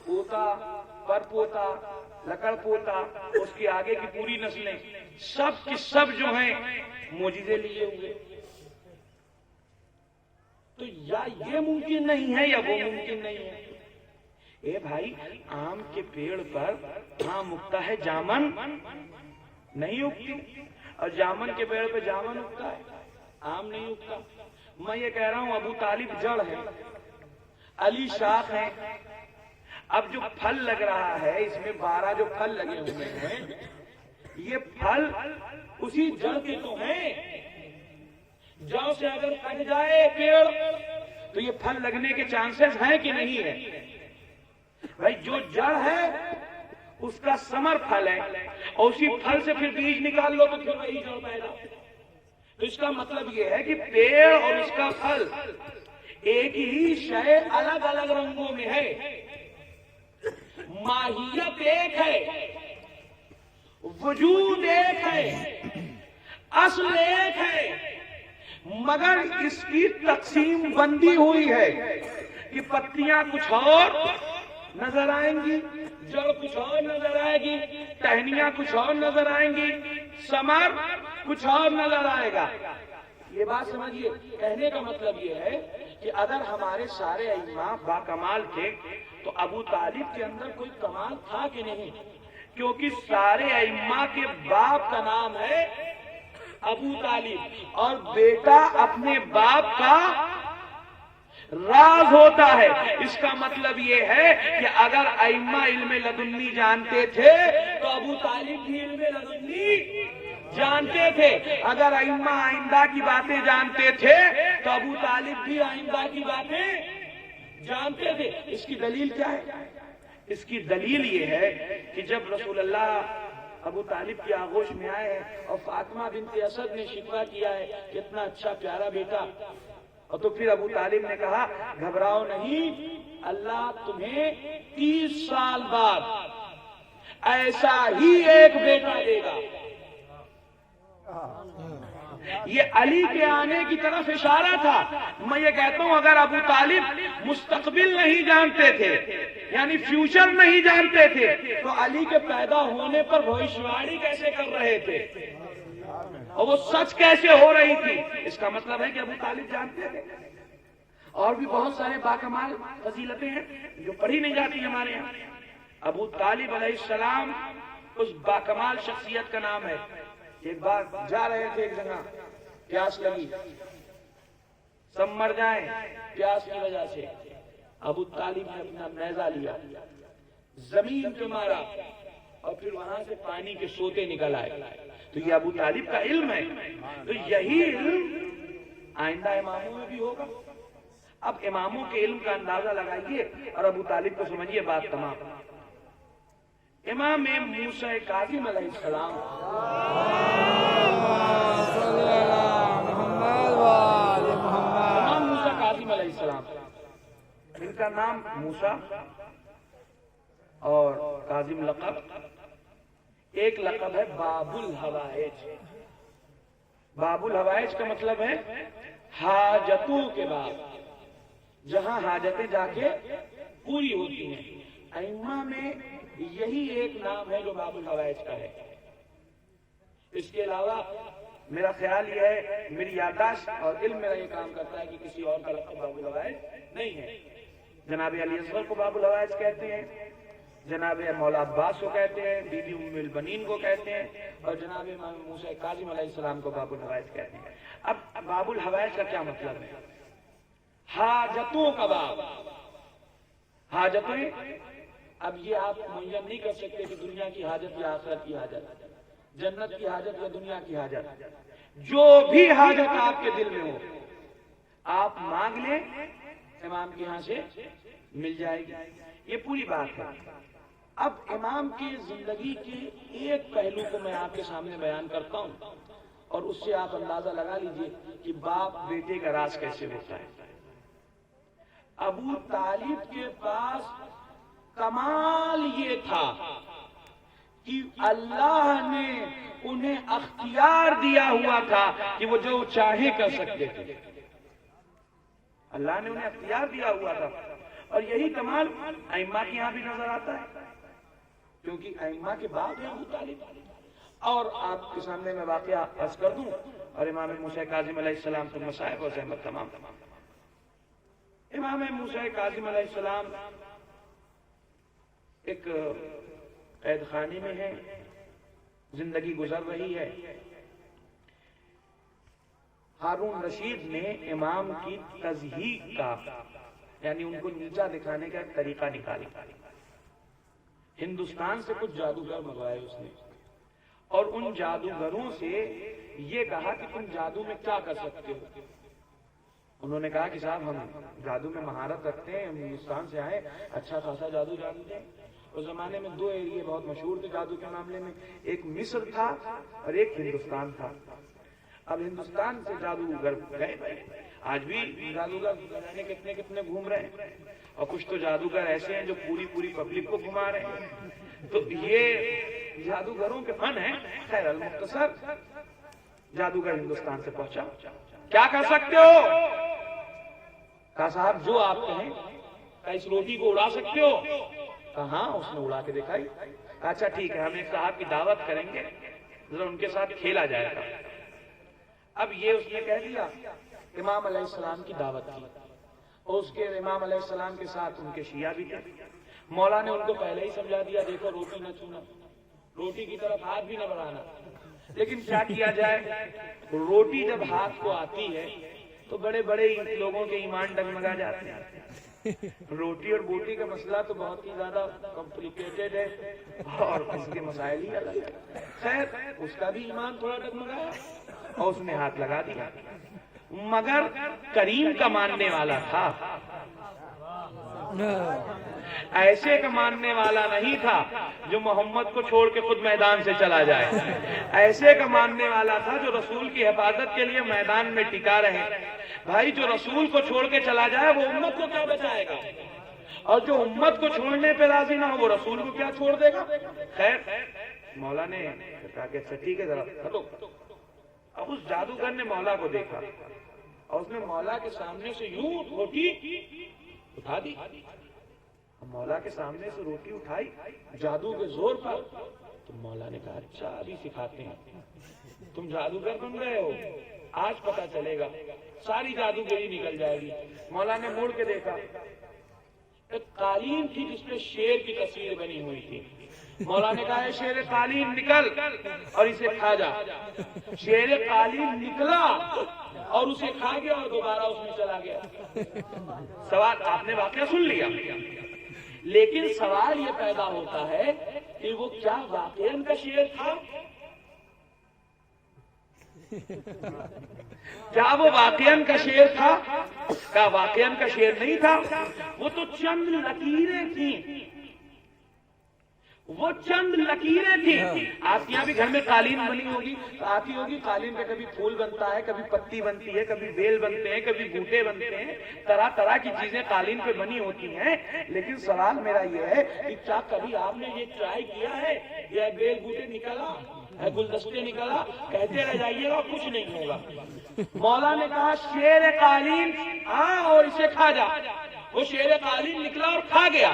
پوتا، پر پوتا، لکڑ پوتا، اس کے آگے کی پوری نسلیں سب کی سب جو ہیں معجزے لیے ہوئے، تو یا یہ ممکن نہیں ہے یا وہ ممکن نہیں ہے۔ اے بھائی، آم کے پیڑ پر آم اگتا ہے، جامن نہیں اگتی، اور جامن کے پیڑ پہ جامن اگتا ہے، آم نہیں اگتا۔ میں یہ کہہ رہا ہوں ابو طالب جڑ ہے، علی شاخ ہے۔ اب جو پھل لگ رہا ہے، اس میں 12 جو پھل لگے ہوئے ہیں، یہ پھل اسی جڑ کے تو ہیں۔ جڑ سے اگر کٹ جائے پیڑ تو یہ پھل لگنے کے چانسز ہیں کہ نہیں ہے؟ بھائی جو جڑ ہے اس کا ثمر پھل ہے، اور اسی پھل سے پھر بیج نکال لو تو پھر وہی جڑ پیدا۔ تو اس کا مطلب یہ ہے کہ پیڑ اور اس کا پھل ایک ہی شے الگ الگ رنگوں میں ہے، ماہیت ایک ہے، وجود ایک ہے، اصل ایک ہے، مگر اس کی تقسیم بندی ہوئی ہے کہ پتیاں کچھ اور نظر آئیں گی، جڑ کچھ اور نظر آئے گی، ٹہنیاں کچھ اور نظر آئیں گی، ثمر کچھ اور نظر آئے گا۔ یہ بات سمجھیے، کہنے کا مطلب یہ ہے کہ اگر ہمارے سارے ائمہ باکمال تھے تو ابو طالب کے اندر کوئی کمال تھا کہ نہیں؟ کیونکہ سارے ائمہ کے باپ کا نام ہے ابو طالب، اور بیٹا اپنے باپ کا راز ہوتا ہے۔ اس کا مطلب یہ ہے کہ اگر ائمہ علم لدنی جانتے تھے تو ابو طالب بھی علم لدنی جانتے تھے، اگر ائمہ آئندہ کی باتیں جانتے تھے تو ابو طالب بھی آئندہ کی باتیں جانتے تھے۔ اس کی دلیل کیا ہے؟ اس کی دلیل یہ ہے کہ جب رسول اللہ ابو طالب کی آغوش میں آئے ہیں اور فاطمہ بنت اسد نے شکوہ کیا ہے کہ اتنا اچھا پیارا بیٹا، اور تو پھر ابو طالب نے کہا گھبراؤ نہیں، اللہ تمہیں 30 سال بعد ایسا ہی ایک بیٹا دے گا۔ یہ علی کے آنے کی طرف اشارہ تھا۔ میں یہ کہتا ہوں اگر ابو طالب مستقبل نہیں جانتے تھے، یعنی فیوچر نہیں جانتے تھے، تو علی کے پیدا ہونے پر بھوشواڑی کیسے کر رہے تھے اور وہ سچ کیسے ہو رہی تھی؟ اس کا مطلب ہے کہ ابو طالب جانتے تھے۔ اور بھی بہت سارے باکمال فضیلتیں ہیں جو پڑھی نہیں جاتی ہمارے یہاں۔ ابو طالب علیہ السلام اس باکمال شخصیت کا نام ہے۔ ایک بار جا رہے تھے ایک جگہ، پیاس لگی، سب مر جائیں پیاس کی وجہ سے، ابو طالب نے اپنا نیزہ لیا، زمین پہ مارا، اور پھر وہاں سے پانی کے سوتے نکل آئے۔ تو یہ ابو طالب کا علم ہے۔ تو یہی علم آئندہ اماموں میں بھی ہوگا۔ اب اماموں کے علم کا اندازہ لگائیے اور ابو طالب کو سمجھیے، بات تمام۔ امام موسیٰ کاظم علیہ السلام، امام موسیٰ کاظم علیہ السلام، ان کا نام موسیٰ اور کاظم لقب، ایک لقب ہے باب الحوائج۔ باب الحوائج کا مطلب ہے حاجتوں کے باب، جہاں حاجتیں جا کے پوری ہوتی ہیں۔ ائمہ میں یہی ایک نام ہے جو باب الحوائج کا ہے۔ اس کے علاوہ میرا خیال یہ ہے، میری یادداشت اور علم میرا یہ کام کرتا ہے کہ کسی اور کا لقب باب الحوائج نہیں ہے۔ جناب علی اصغر کو باب الحوائج کہتے ہیں، جناب مولا عباس کو کہتے ہیں، بی بی ام البنین کو کہتے ہیں، اور جناب امام موسیٰ کاظم علیہ السلام کو باب الحوائج کہتے ہیں۔ اب باب الحوائج کا کیا مطلب ہے؟ حاجتوں کا باب، حاجتیں۔ اب یہ آپ معین نہیں کر سکتے کہ دنیا کی حاجت یا آخرت کی حاجت، جنت کی حاجت یا دنیا کی حاجت۔ جو بھی حاجت آپ کے دل میں ہو آپ مانگ لیں، امام کے یہاں سے مل جائے گی. یہ پوری بات ہے. اب امام کی زندگی کے ایک پہلو کو میں آپ کے سامنے بیان کرتا ہوں اور اس سے آپ اندازہ لگا لیجئے کہ باپ بیٹے کا راز کیسے ہوتا ہے. ابو طالب کے پاس کمال یہ تھا کہ اللہ نے انہیں اختیار دیا ہوا تھا کہ وہ جو چاہے کر سکتے تھے. اللہ نے انہیں اختیار دیا ہوا تھا. اور یہی کمال ائمہ کے یہاں بھی نظر آتا ہے کیونکہ ائمہ کے باپ ہیں ابو طالب. اور آپ کے سامنے میں واقعہ عرض کر دوں اور امام موسیٰ کاظم علیہ السلام تو مصائب اور زحمت تمام. امام موسیٰ کاظم علیہ السلام ایک قید خانے میں ہیں، زندگی گزر رہی ہے. ہارون رشید نے امام کی تضحیک کا یعنی ان کو نیچا دکھانے کا ایک طریقہ نکالا. ہندوستان سے کچھ جادوگر منگوائے اس نے اور ان جادوگروں سے یہ کہا کہ تم جادو میں کیا کر سکتے ہو. انہوں نے کہا کہ صاحب ہم جادو میں مہارت رکھتے ہیں، ہم ہندوستان سے آئے، اچھا خاصا جادو جانتے ہیں. اس زمانے میں دو ایریے بہت مشہور تھے جادو کے معاملے میں، ایک مصر تھا اور ایک ہندوستان تھا. اب ہندوستان سے جادوگر گئے، آج بھی جادوگر کتنے کتنے گھوم رہے ہیں اور کچھ تو جادوگر ایسے ہیں جو پوری پبلک کو گھما رہے ہیں. تو یہ جادوگروں کے فن ہیں. خیر المختصر جادوگر ہندوستان سے پہنچا. کیا کر سکتے ہو؟ کہا صاحب جو آپ کہیں. کہا اس روٹی کو اڑا سکتے ہو؟ کہا ہاں. اس نے اڑا کے دکھائی. اچھا ٹھیک ہے، ہم ایک صاحب کی دعوت کریں گے، ذرا ان کے ساتھ کھیلا جائے گا. اب یہ اس نے کہہ دیا. امام علیہ السلام کی دعوت کی اور اس کے امام علیہ السلام کے ساتھ ان کے شیعہ بھی تھے. مولا نے ان کو پہلے ہی سمجھا دیا دیکھو روٹی نہ چھونا، روٹی کی طرف ہاتھ بھی نہ بڑھانا. لیکن کیا کیا جائے، روٹی جب ہاتھ کو آتی ہے تو بڑے بڑے لوگوں کے ایمان ڈگمگا جاتے ہیں. روٹی اور بوٹی کا مسئلہ تو بہت ہی زیادہ کمپلیکیٹڈ ہے اور اس کے مسائل ہی الگ ہے. خیر اس کا بھی ایمان تھوڑا ڈگمگایا اور اس نے ہاتھ لگا دیا. مگر کریم کا ماننے والا تھا، ایسے کا ماننے والا نہیں تھا جو محمد کو چھوڑ کے خود میدان سے چلا جائے. ایسے کا ماننے والا تھا جو رسول کی حفاظت کے لیے میدان میں ٹکا رہے. بھائی جو رسول کو چھوڑ کے چلا جائے وہ امت کو کیا بچائے گا، اور جو امت کو چھوڑنے پہ راضی نہ ہو وہ رسول کو کیا چھوڑ دے گا. خیر مولا نے کہا کہ اچھا ٹھیک ہے ذرا ہٹو. اب اس جادوگر نے مولا کو دیکھا اور اس نے مولا کے سامنے سے یوں روٹی اٹھا دی. مولا کے سامنے سے روٹی اٹھائی جادو کے زور پر. تو مولا نے کہا اچھا ابھی سکھاتے ہیں، تم جادوگر بن گئے ہو، آج پتا چلے گا، ساری جادوگری نکل جائے گی. مولا نے مڑ کے دیکھا، ایک قالین تھی جس پہ شیر کی تصویر بنی ہوئی تھی. مولا نے کہا شیر قالین نکل اور اسے کھا جا. شیر قالین نکلا اور اسے کھا گیا اور دوبارہ اس میں چلا گیا. سوال آپ نے واقعہ سن لیا، لیکن سوال یہ پیدا ہوتا ہے کہ وہ کیا واقعاً کا شیر تھا؟ کیا وہ واقعاً کا شیر تھا؟ کیا واقعاً کا شیر نہیں تھا؟ وہ تو چند لکیریں تھیں، وہ چند لکیریں تھیں. آپ کے یہاں بھی گھر میں قالین بنی ہوگی تو آتی ہوگی، قالین پہ کبھی پھول بنتا ہے، کبھی پتی بنتی ہے، کبھی بیل بنتے ہیں، کبھی بوٹے بنتے ہیں، طرح طرح کی چیزیں قالین پہ بنی ہوتی ہیں. لیکن سوال میرا یہ ہے کہ کیا کبھی آپ نے یہ ٹرائی کیا ہے؟ یا بیل بوٹے نکلا ہے، گلدستے نکلا، کہتے رہ جائیے گا کچھ نہیں ہوگا. مولا نے کہا شیر قالین اور اسے کھا جا. وہ شیر قالین نکلا اور کھا گیا.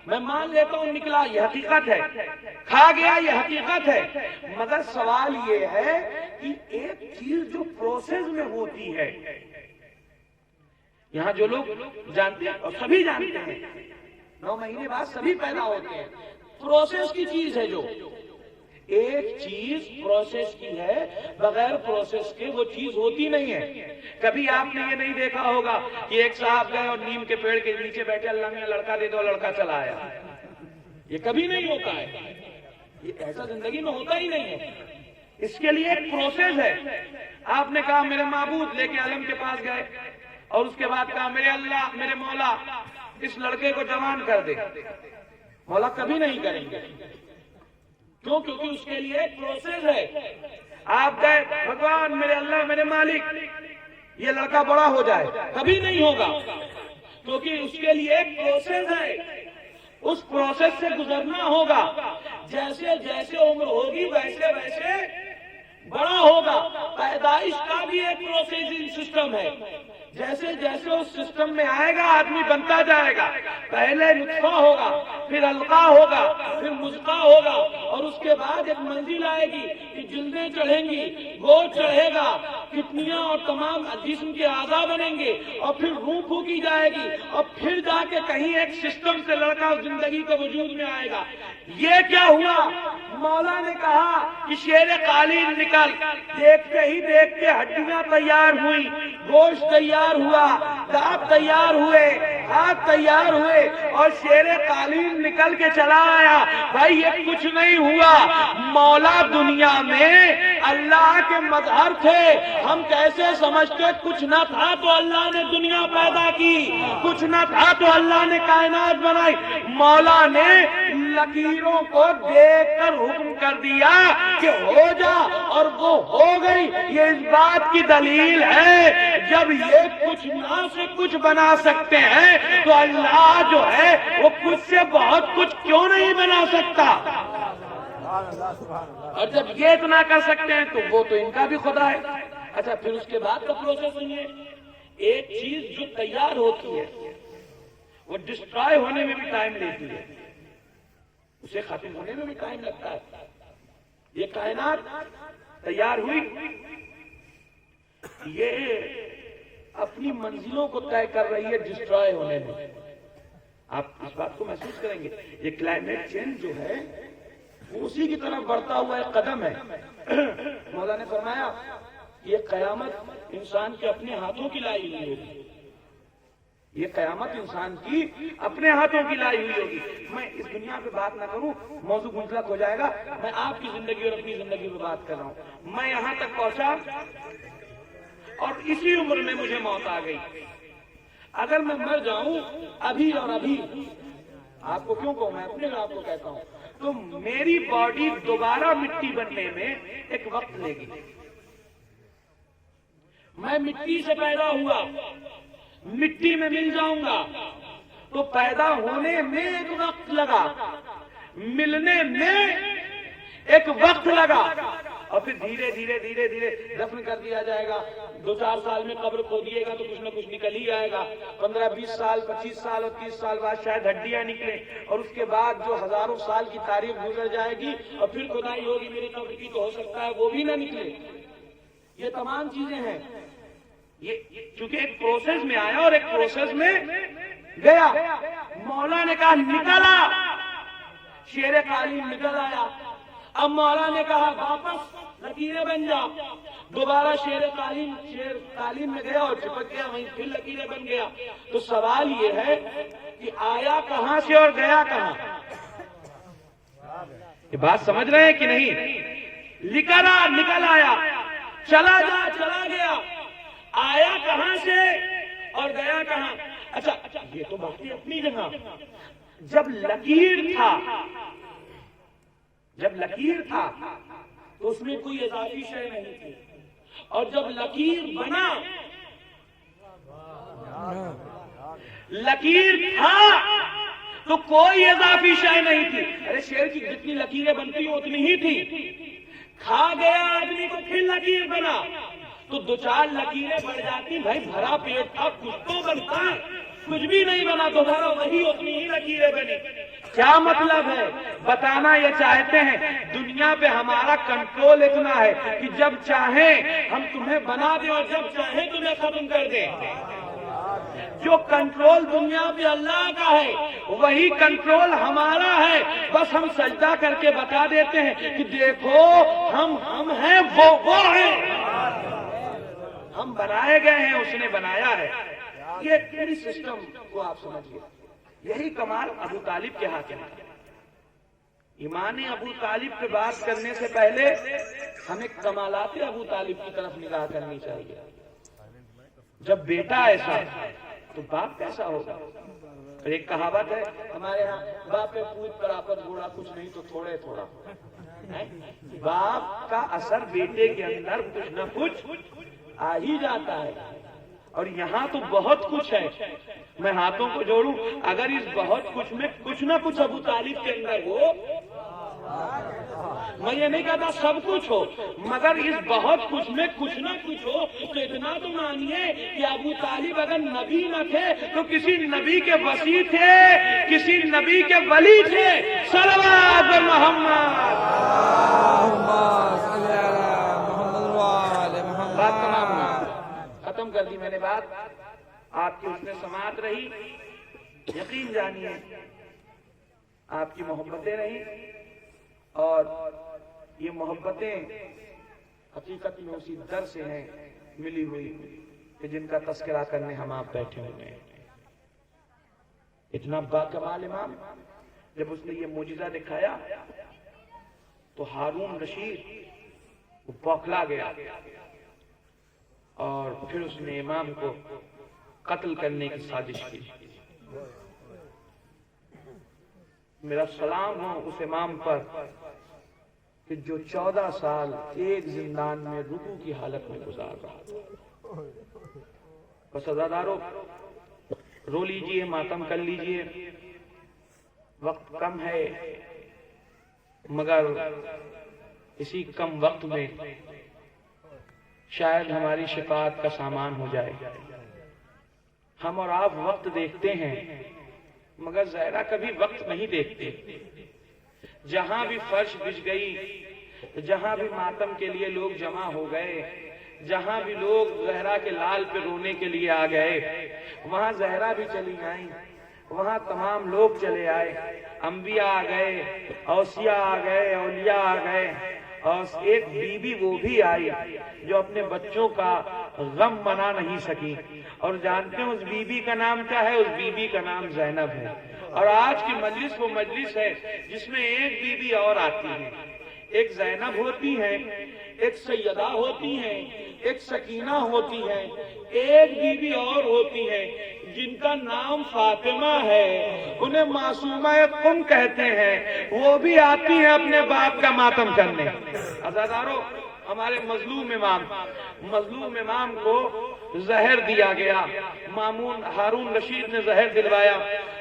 میں مان لیتا ہوں نکلا، یہ حقیقت ہے، کھا گیا یہ حقیقت ہے. مگر سوال یہ ہے کہ ایک چیز جو پروسیس میں ہوتی ہے، یہاں جو لوگ جانتے ہیں اور سبھی جانتے ہیں 9 مہینے بعد سبھی پیدا ہوتے ہیں. پروسیس کی چیز ہے، جو ایک چیز پروسیس کی ہے، بغیر پروسیس کے وہ چیز ہوتی نہیں ہے. کبھی آپ نے یہ نہیں دیکھا ہوگا کہ ایک صاحب گئے اور نیم کے پیڑ کے نیچے بیٹھے اللہ میں لڑکا دے دو، لڑکا چلا آیا. یہ کبھی نہیں ہوتا ہے، یہ ایسا زندگی میں ہوتا ہی نہیں ہے. اس کے لیے ایک پروسیس ہے. آپ نے کہا میرے معبود، لے کے عالم کے پاس گئے، اور اس کے بعد کہا میرے اللہ میرے مولا اس لڑکے کو جوان کر دے. مولا کبھی نہیں کریں گے. کیوں؟ کیونکہ اس کے لیے ایک پروسیس ہے. آپ گئے بھگوان میرے اللہ میرے مالک یہ لڑکا بڑا ہو جائے، کبھی نہیں ہوگا، کیونکہ اس کے لیے ایک پروسیس ہے. اس پروسیس سے گزرنا ہوگا. جیسے جیسے عمر ہوگی ویسے ویسے بڑا ہوگا. پیدائش کا بھی ایک پروسیسنگ سسٹم ہے. جیسے جیسے اس سسٹم میں آئے گا آدمی بنتا جائے گا. پہلے نطفہ ہوگا، پھر علقہ ہوگا، پھر مضغہ ہوگا، اور اس کے بعد ایک منزل آئے گی کہ جلدیں چڑھیں گی، گوشت چڑھے گا، کڈنیاں اور تمام جسم کے اعضاء بنیں گے، اور پھر روح پھونکی جائے گی، اور پھر جا کے کہیں ایک سسٹم سے لڑکا زندگی کے وجود میں آئے گا. یہ کیا ہوا؟ مولا نے کہا کہ شیر قالین نکل. دیکھتے ہی دیکھتے ہڈیاں تیار ہوئی، گوشت تیار ہوا، دانت تیار ہوئے، ہاتھ تیار ہوئے، اور شیر قالین نکل کے چلا آیا. بھائی یہ کچھ نہیں ہوا. مولا دنیا میں اللہ کے مظہر تھے. ہم کیسے سمجھتے کچھ نہ تھا تو اللہ نے دنیا پیدا کی، کچھ نہ تھا تو اللہ نے کائنات بنائی. مولا نے لکیروں کو دیکھ کر حکم کر دیا کہ ہو جا، اور وہ ہو گئی. یہ اس بات کی دلیل ہے جب یہ کچھ نہ سے کچھ بنا سکتے ہیں تو اللہ جو ہے وہ کچھ سے بہت کچھ کیوں نہیں بنا سکتا؟ اور جب یہ اتنا کر سکتے ہیں تو وہ تو ان کا بھی خدا ہے. اچھا پھر اس کے بعد کا پروسیس سنیے. ایک چیز جو تیار ہوتی ہے وہ ڈسٹرائے ہونے میں بھی ٹائم لیتی ہے، اسے ختم ہونے میں بھی ٹائم لگتا ہے. یہ کائنات تیار ہوئی، یہ اپنی منزلوں کو طے کر رہی ہے ڈسٹرائے ہونے میں. آپ اس بات کو محسوس کریں گے. یہ کلائمیٹ چینج جو ہے اسی کی طرف بڑھتا ہوا ایک قدم ہے. مولا نے فرمایا یہ قیامت انسان کے اپنے ہاتھوں کی لائی ہوئی ہوگی. یہ قیامت انسان کی اپنے ہاتھوں کی لائی ہوئی ہوگی. میں اس دنیا پہ بات نہ کروں، موضوع منسلک ہو جائے گا. میں آپ کی زندگی اور اپنی زندگی پہ بات کر رہا ہوں. میں یہاں تک پہنچا اور اسی عمر میں مجھے موت آ گئی. اگر میں مر جاؤں ابھی اور ابھی، آپ کو کیوں کہوں، میں اپنے آپ کو کہتا ہوں، تو میری باڈی دوبارہ مٹی بننے میں ایک وقت لے گی. میں مٹی سے پیدا ہوا، مٹی میں مل جاؤں گا، تو پیدا ہونے میں ایک وقت لگا، ملنے میں ایک وقت لگا، اور پھر دھیرے دھیرے دھیرے دھیرے دفن کر دیا جائے گا. 2-4 سال میں قبر کھودیے گا تو کچھ نہ کچھ نکل ہی آئے گا. 15-20 سال 25 سال اور 30 سال بعد شاید ہڈیاں نکلیں، اور اس کے بعد جو ہزاروں سال کی تاریخ گزر جائے گی اور پھر کھدائی ہوگی میری قبر کی، تو ہو سکتا ہے وہ بھی نہ نکلے. یہ تمام چیزیں ہیں. یہ چونکہ ایک پروسیس میں آیا اور ایک پروسیس میں گیا. مولا نے کہا نکلا، شیر قالین نکل آیا. اب مولا نے کہا واپس لکیریں بن جا. دوبارہ شیر قالین میں گیا اور چپک گیا، وہیں پھر لکیریں بن گیا. تو سوال یہ ہے کہ آیا کہاں سے اور گیا کہاں؟ یہ بات سمجھ رہے ہیں کہ نہیں؟ نکل آیا، چلا گیا. آیا کہاں سے اور گیا کہاں؟ اچھا یہ تو بات ہے اپنی جگہ. جب لکیر تھا تو اس میں کوئی اضافی شے نہیں تھی، اور جب لکیر تھا تو کوئی اضافی شے نہیں تھی. ارے شیر کی جتنی لکیریں بنتی ہیں اتنی ہی تھی. کھا گیا آدمی کو پھر لکیر بنا تو 2-4 لکیریں بڑھ جاتی. بھائی بھرا پیٹ تھا، کچھ تو بنتا، کچھ بھی نہیں بنا دوبارہ وہی اتنی ہی لکیریں بنی. کیا مطلب ہے؟ بتانا یہ چاہتے ہیں دنیا پہ ہمارا کنٹرول اتنا ہے کہ جب چاہیں ہم تمہیں بنا دیں اور جب چاہیں تمہیں ختم کر دیں. جو کنٹرول دنیا پہ اللہ کا ہے وہی کنٹرول ہمارا ہے. بس ہم سجدہ کر کے بتا دیتے ہیں کہ دیکھو ہم ہیں، وہ ہیں، ہم بنائے گئے ہیں، اس نے بنایا ہے. یہ پوری سسٹم کو آپ سمجھیے. یہی کمال ابو طالب کے ہاتھ میں. ایمان ابو طالب پہ بات کرنے سے پہلے ہمیں کمالات ابو طالب کی طرف نگاہ کرنی چاہیے. جب بیٹا ایسا تو باپ کیسا ہوگا؟ اور ایک کہاوت ہے ہمارے ہاں، باپ پہ پوت پر آپت گھوڑا، کچھ نہیں تو تھوڑے تھوڑا۔ باپ کا اثر بیٹے کے اندر کچھ نہ کچھ آ ہی جاتا ہے، اور یہاں تو بہت کچھ ہے۔ میں ہاتھوں کو جوڑوں، اگر اس بہت کچھ میں کچھ نہ کچھ ابو طالب کے اندر ہو، میں یہ نہیں کہتا سب کچھ ہو، مگر اس بہت کچھ میں کچھ نہ کچھ ہو، تو اتنا تو مانیے کہ ابو طالب اگر نبی نہ تھے تو کسی نبی کے وصی تھے، کسی نبی کے ولی تھے۔ صلوات محمد۔ بات تمام ہوئی، ختم کر دی میں نے بات، آپ کی اس میں سماعت رہی، یقین جانیے آپ کی محبتیں رہی، اور یہ محبتیں حقیقت میں اسی در سے ہیں ملی ہوئی کہ جن کا تذکرہ کرنے ہم آپ بیٹھے ہوئے ہیں۔ اتنا باکمال امام، جب اس نے یہ معجزہ دکھایا تو ہارون رشید وہ بوکھلا گیا، اور پھر اس نے امام کو قتل کرنے کی سازش کی۔ میرا سلام ہو اس امام پر کہ جو 14 سال ایک زندان میں رکوع کی حالت میں گزار رہا تھا۔ بس عزادارو، رو لیجئے، ماتم کر لیجئے، وقت کم ہے، مگر اسی کم وقت میں شاید ہماری شفاعت کا سامان ہو جائے۔ ہم اور آپ وقت دیکھتے ہیں، مگر زہرا کبھی وقت نہیں دیکھتے۔ جہاں بھی فرش بچھ گئی، جہاں بھی ماتم کے لیے لوگ جمع ہو گئے، جہاں بھی لوگ زہرا کے لال پہ رونے کے لیے آ گئے، وہاں زہرا بھی چلی آئیں، وہاں تمام لوگ چلے آئے، انبیاء آ گئے، اوصیاء آ گئے، اولیاء آ گئے، اور ایک بی بی وہ بھی آئی جو اپنے بچوں کا غم منا نہیں سکی، اور جانتے ہیں اس بی بی کا نام کیا ہے؟ اس بی بی کا نام زینب ہے۔ اور آج کی مجلس وہ مجلس ہے جس میں ایک بی بی اور آتی ہے، ایک زینب ہوتی ہے، ایک سیدہ ہوتی ہیں، ایک سکینہ ہوتی ہیں، ایک بی بی اور ہوتی ہے جن کا نام فاطمہ ہے، انہیں معصومہ قم کہتے ہیں، وہ بھی آتی ہیں اپنے باپ کا ماتم کرنے۔ عزادارو، ہمارے مظلوم امام کو زہر دیا گیا، مامون ہارون رشید نے زہر دلوایا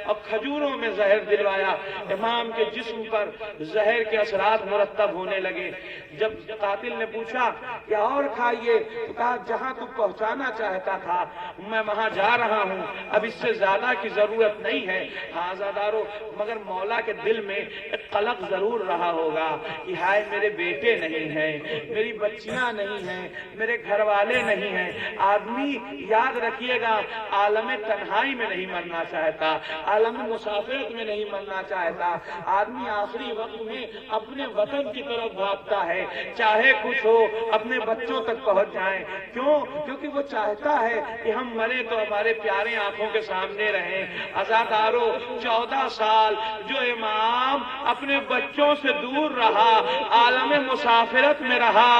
اور کھجوروں میں زہر دلوایا، امام کے جسم پر زہر کے اثرات مرتب ہونے لگے۔ جب قاتل نے پوچھا کہ اور کھائیے، تو کہا جہاں تو پہنچانا چاہتا تھا میں وہاں جا رہا ہوں، اب اس سے زیادہ کی ضرورت نہیں ہے۔ عزادارو، مگر مولا کے دل میں ایک قلق ضرور رہا ہوگا کہ ہائے میرے بیٹے نہیں ہیں، میری بچیاں نہیں ہیں، میرے گھر والے نہیں ہیں۔ آدمی یاد رکھیے گا، عالم تنہائی میں نہیں مرنا چاہتا، عالم مسافرت میں نہیں مرنا چاہتا۔ آدمی آخری وقت میں اپنے وطن کی طرف بھاگتا ہے، چاہے کچھ ہو اپنے بچوں تک پہنچ جائیں۔ کیوں؟ کیونکہ وہ چاہتا ہے کہ ہم مرے تو ہمارے پیارے آنکھوں کے سامنے رہیں۔ عزادارو، 14 سال جو امام اپنے بچوں سے دور رہا، عالم مسافرت میں رہا،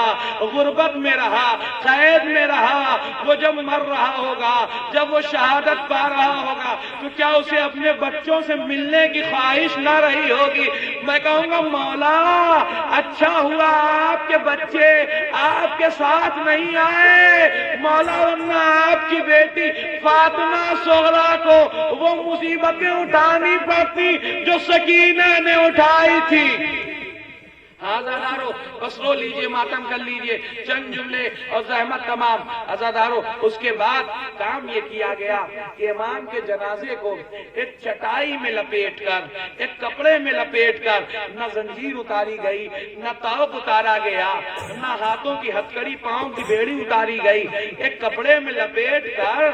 غربت میں رہا، قید میں رہا، وہ جب مر رہا ہوگا، جب وہ شہادت پا رہا ہوگا، تو کیا اسے اپنے بچوں سے ملنے کی خواہش نہ رہی ہوگی؟ میں کہوں گا مولا اچھا ہوا آپ کے بچے آپ کے ساتھ نہیں آئے، مولا ورنہ آپ کی بیٹی فاطمہ صغرا کو وہ مصیبتیں اٹھانی پڑتی جو سکینہ نے اٹھائی تھی۔ عزادارو، بس رو لیجئے، ماتم کر لیجئے، چند جملے اور زحمت تمام۔ عزادارو، اس کے بعد کام یہ کیا گیا کہ امام کے جنازے کو ایک چٹائی میں لپیٹ کر، ایک کپڑے میں لپیٹ کر، نہ زنجیر اتاری گئی، نہ توق اتارا گیا، نہ ہاتھوں کی ہتھکڑی، پاؤں کی بیڑی اتاری گئی، ایک کپڑے میں لپیٹ کر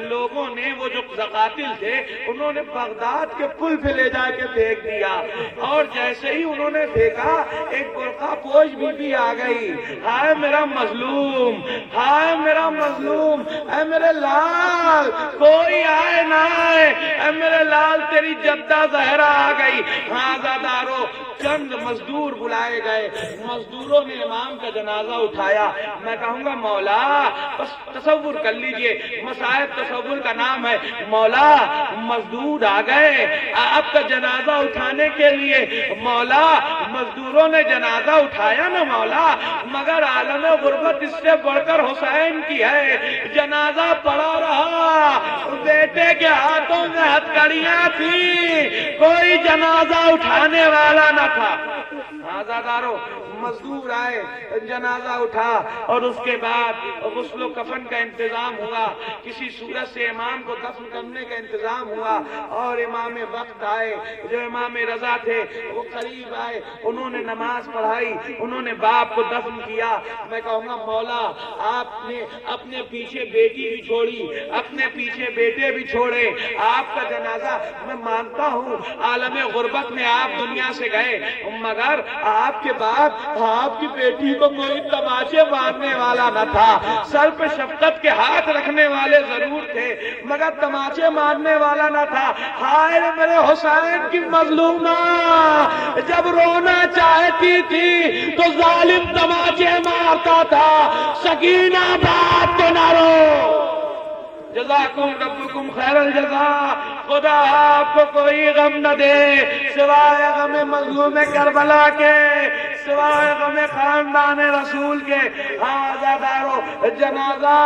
لوگوں نے، وہ جو قاتل تھے، انہوں نے بغداد کے پل پہ لے جا کے پھینک دیا، اور جیسے ہی انہوں نے پھینکا ایک برقع پوش بیوی آ گئی، ہائے میرا مظلوم، ہائے میرا مظلوم، اے میرے لال کوئی آئے نہ آئے، اے میرے لال تیری جدہ زہرا آ گئی۔ ہاں زادارو چند مزدور بلائے گئے، مزدوروں نے امام کا جنازہ اٹھایا۔ میں کہوں گا مولا بس تصور کر لیجئے، مصائب تصور کا نام ہے۔ مولا مزدور آ گئے آپ کا جنازہ اٹھانے کے لیے، مولا مزدوروں نے جنازہ اٹھایا نا مولا، مگر عالم غربت اس سے بڑھ کر حسین کی ہے۔ جنازہ پڑا رہا، بیٹے کے ہاتھوں میں ہتھکڑیاں تھیں، کوئی جنازہ اٹھانے والا نہ تھا۔ آزادارو مزدور آئے، جنازہ اٹھا اور اس کے بعد غسل و کفن کا انتظام ہوا، کسی صورت سے امام کو دفن کرنے کا انتظام ہوا، اور امام وقت آئے جو امام رضا تھے وہ قریب آئے، انہوں نے نماز پڑھائی، انہوں نے باپ کو دفن کیا۔ میں کہوں گا مولا آپ نے اپنے پیچھے بیٹی بھی چھوڑی، اپنے پیچھے بیٹے بھی چھوڑے، آپ کا جنازہ میں مانتا ہوں عالم غربت میں آپ دنیا سے گئے، مگر آپ کے بعد آپ کی بیٹی کو کوئی تماچے مارنے والا نہ تھا، سر پہ شفقت کے ہاتھ رکھنے والے ضرور تھے مگر تماچے مارنے والا نہ تھا۔ ہائے میرے حسین کی مظلومہ جب رونا چاہتی تھی تو ظالم تماچے مارتا تھا، سکینہ بات کو نہ رو۔ جزاکم ربکم خیر الجزا، خدا آپ کو کوئی غم نہ دے سوائے غم مظلوم کربلا کے، سوائے غم خاندان رسول کے۔ آزادارو جنازہ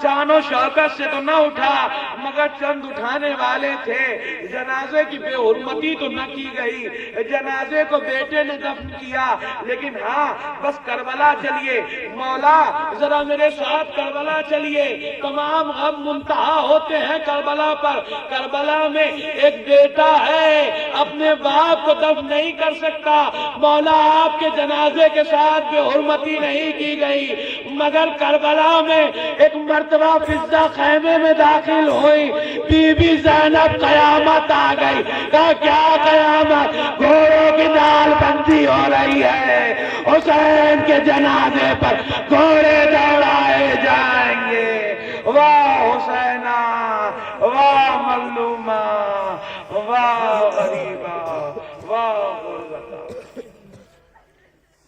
شان و شوکت سے تو نہ اٹھا مگر چند اٹھانے والے تھے، جنازے کی بے حرمتی تو نہ کی گئی، جنازے کو بیٹے نے دفن کیا، لیکن ہاں بس کربلا چلیے مولا ذرا میرے ساتھ کربلا چلیے، تمام غم منتہا ہوتے ہیں کربلا پر۔ کربلا میں ایک بیٹا ہے اپنے باپ کو دفن نہیں کر سکتا، مولا آپ کے جنازے کے ساتھ بے حرمتی نہیں کی گئی، مگر کربلا میں ایک مرتبہ فضہ خیمے میں داخل ہوئی، بی بی زینب قیامت آ گئی، کہا کیا قیامت، گھوڑوں کی نال بندی ہو رہی ہے، حسین کے جنازے پر گھوڑے دوڑائے جائیں گے۔ واہ حسینہ، واہ مظلومہ، واہ غریبہ، واہ غربتہ۔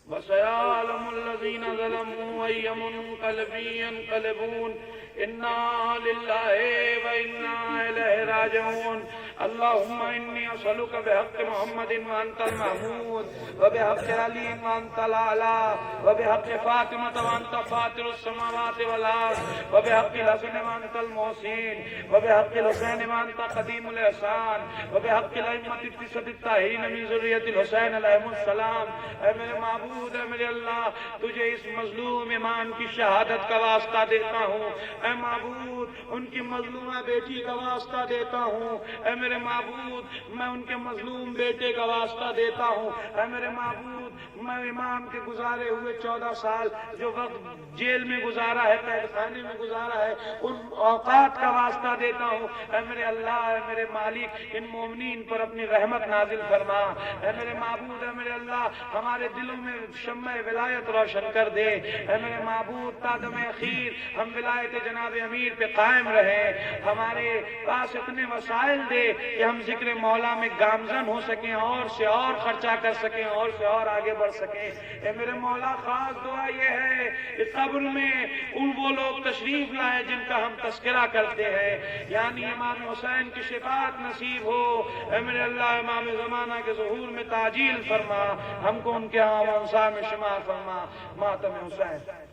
وَسَيَعْلَمُ الَّذِينَ ظَلَمُوا أَيَّ مُنقَلَبٍ يَنقَلِبُونَ إِنَّا لِلَّهِ وَإِنَّا إِلَيْهِ رَاجِعُونَ اللهم إني أسألك بحق محمد وأنت المحمود، وبحق علي وأنت الأعلى، وبحق فاطمة وأنت فاطر السماوات والأرض، وبحق الحسن وأنت المحسن، وبحق الحسين وأنت قديم الإحسان، وبحق الأئمة التسعة الطاهرين من ذرية الحسين عليهم السلام۔ اے میرے معبود، اے میرے اللہ، تجھے اس مظلوم ایمان کی شہادت کا واسطہ دیتا ہوں، اے معبود ان کی مظلومہ بیٹی کا واسطہ دیتا ہوں، اے میرے معبود میں ان کے مظلوم بیٹے کا واسطہ دیتا ہوں، اے میرے معبود میں امام کے گزارے ہوئے 14 سال جو وقت جیل میں گزارا ہے، قید خانے میں گزارا ہے، ان اوقات کا واسطہ دیتا ہوں۔ اے میرے اللہ، اے میرے مالک، ان مومنین پر اپنی رحمت نازل فرما۔ اے میرے معبود، اے میرے اللہ، ہمارے دلوں میں شمع ولایت روشن کر دے۔ اے میرے معبود تا دم اخیر ہم ولایت جناب امیر پہ قائم رہیں، ہمارے پاس اتنے وسائل دے کہ ہم ذکر مولا میں گامزن ہو سکیں، اور سے اور خرچہ کر سکیں، اور سے اور آگے بڑھ سکیں۔ اے میرے مولا، خاص دعا یہ ہے کہ قبر میں وہ لوگ تشریف لائے جن کا ہم تذکرہ کرتے ہیں، یعنی امام حسین کی شفاعت نصیب ہو۔ اے میرے اللہ، امام زمانہ کے ظہور میں تعجیل فرما، ہم کو ان کے ہاں انصار میں شمار فرما۔ ماتم حسین۔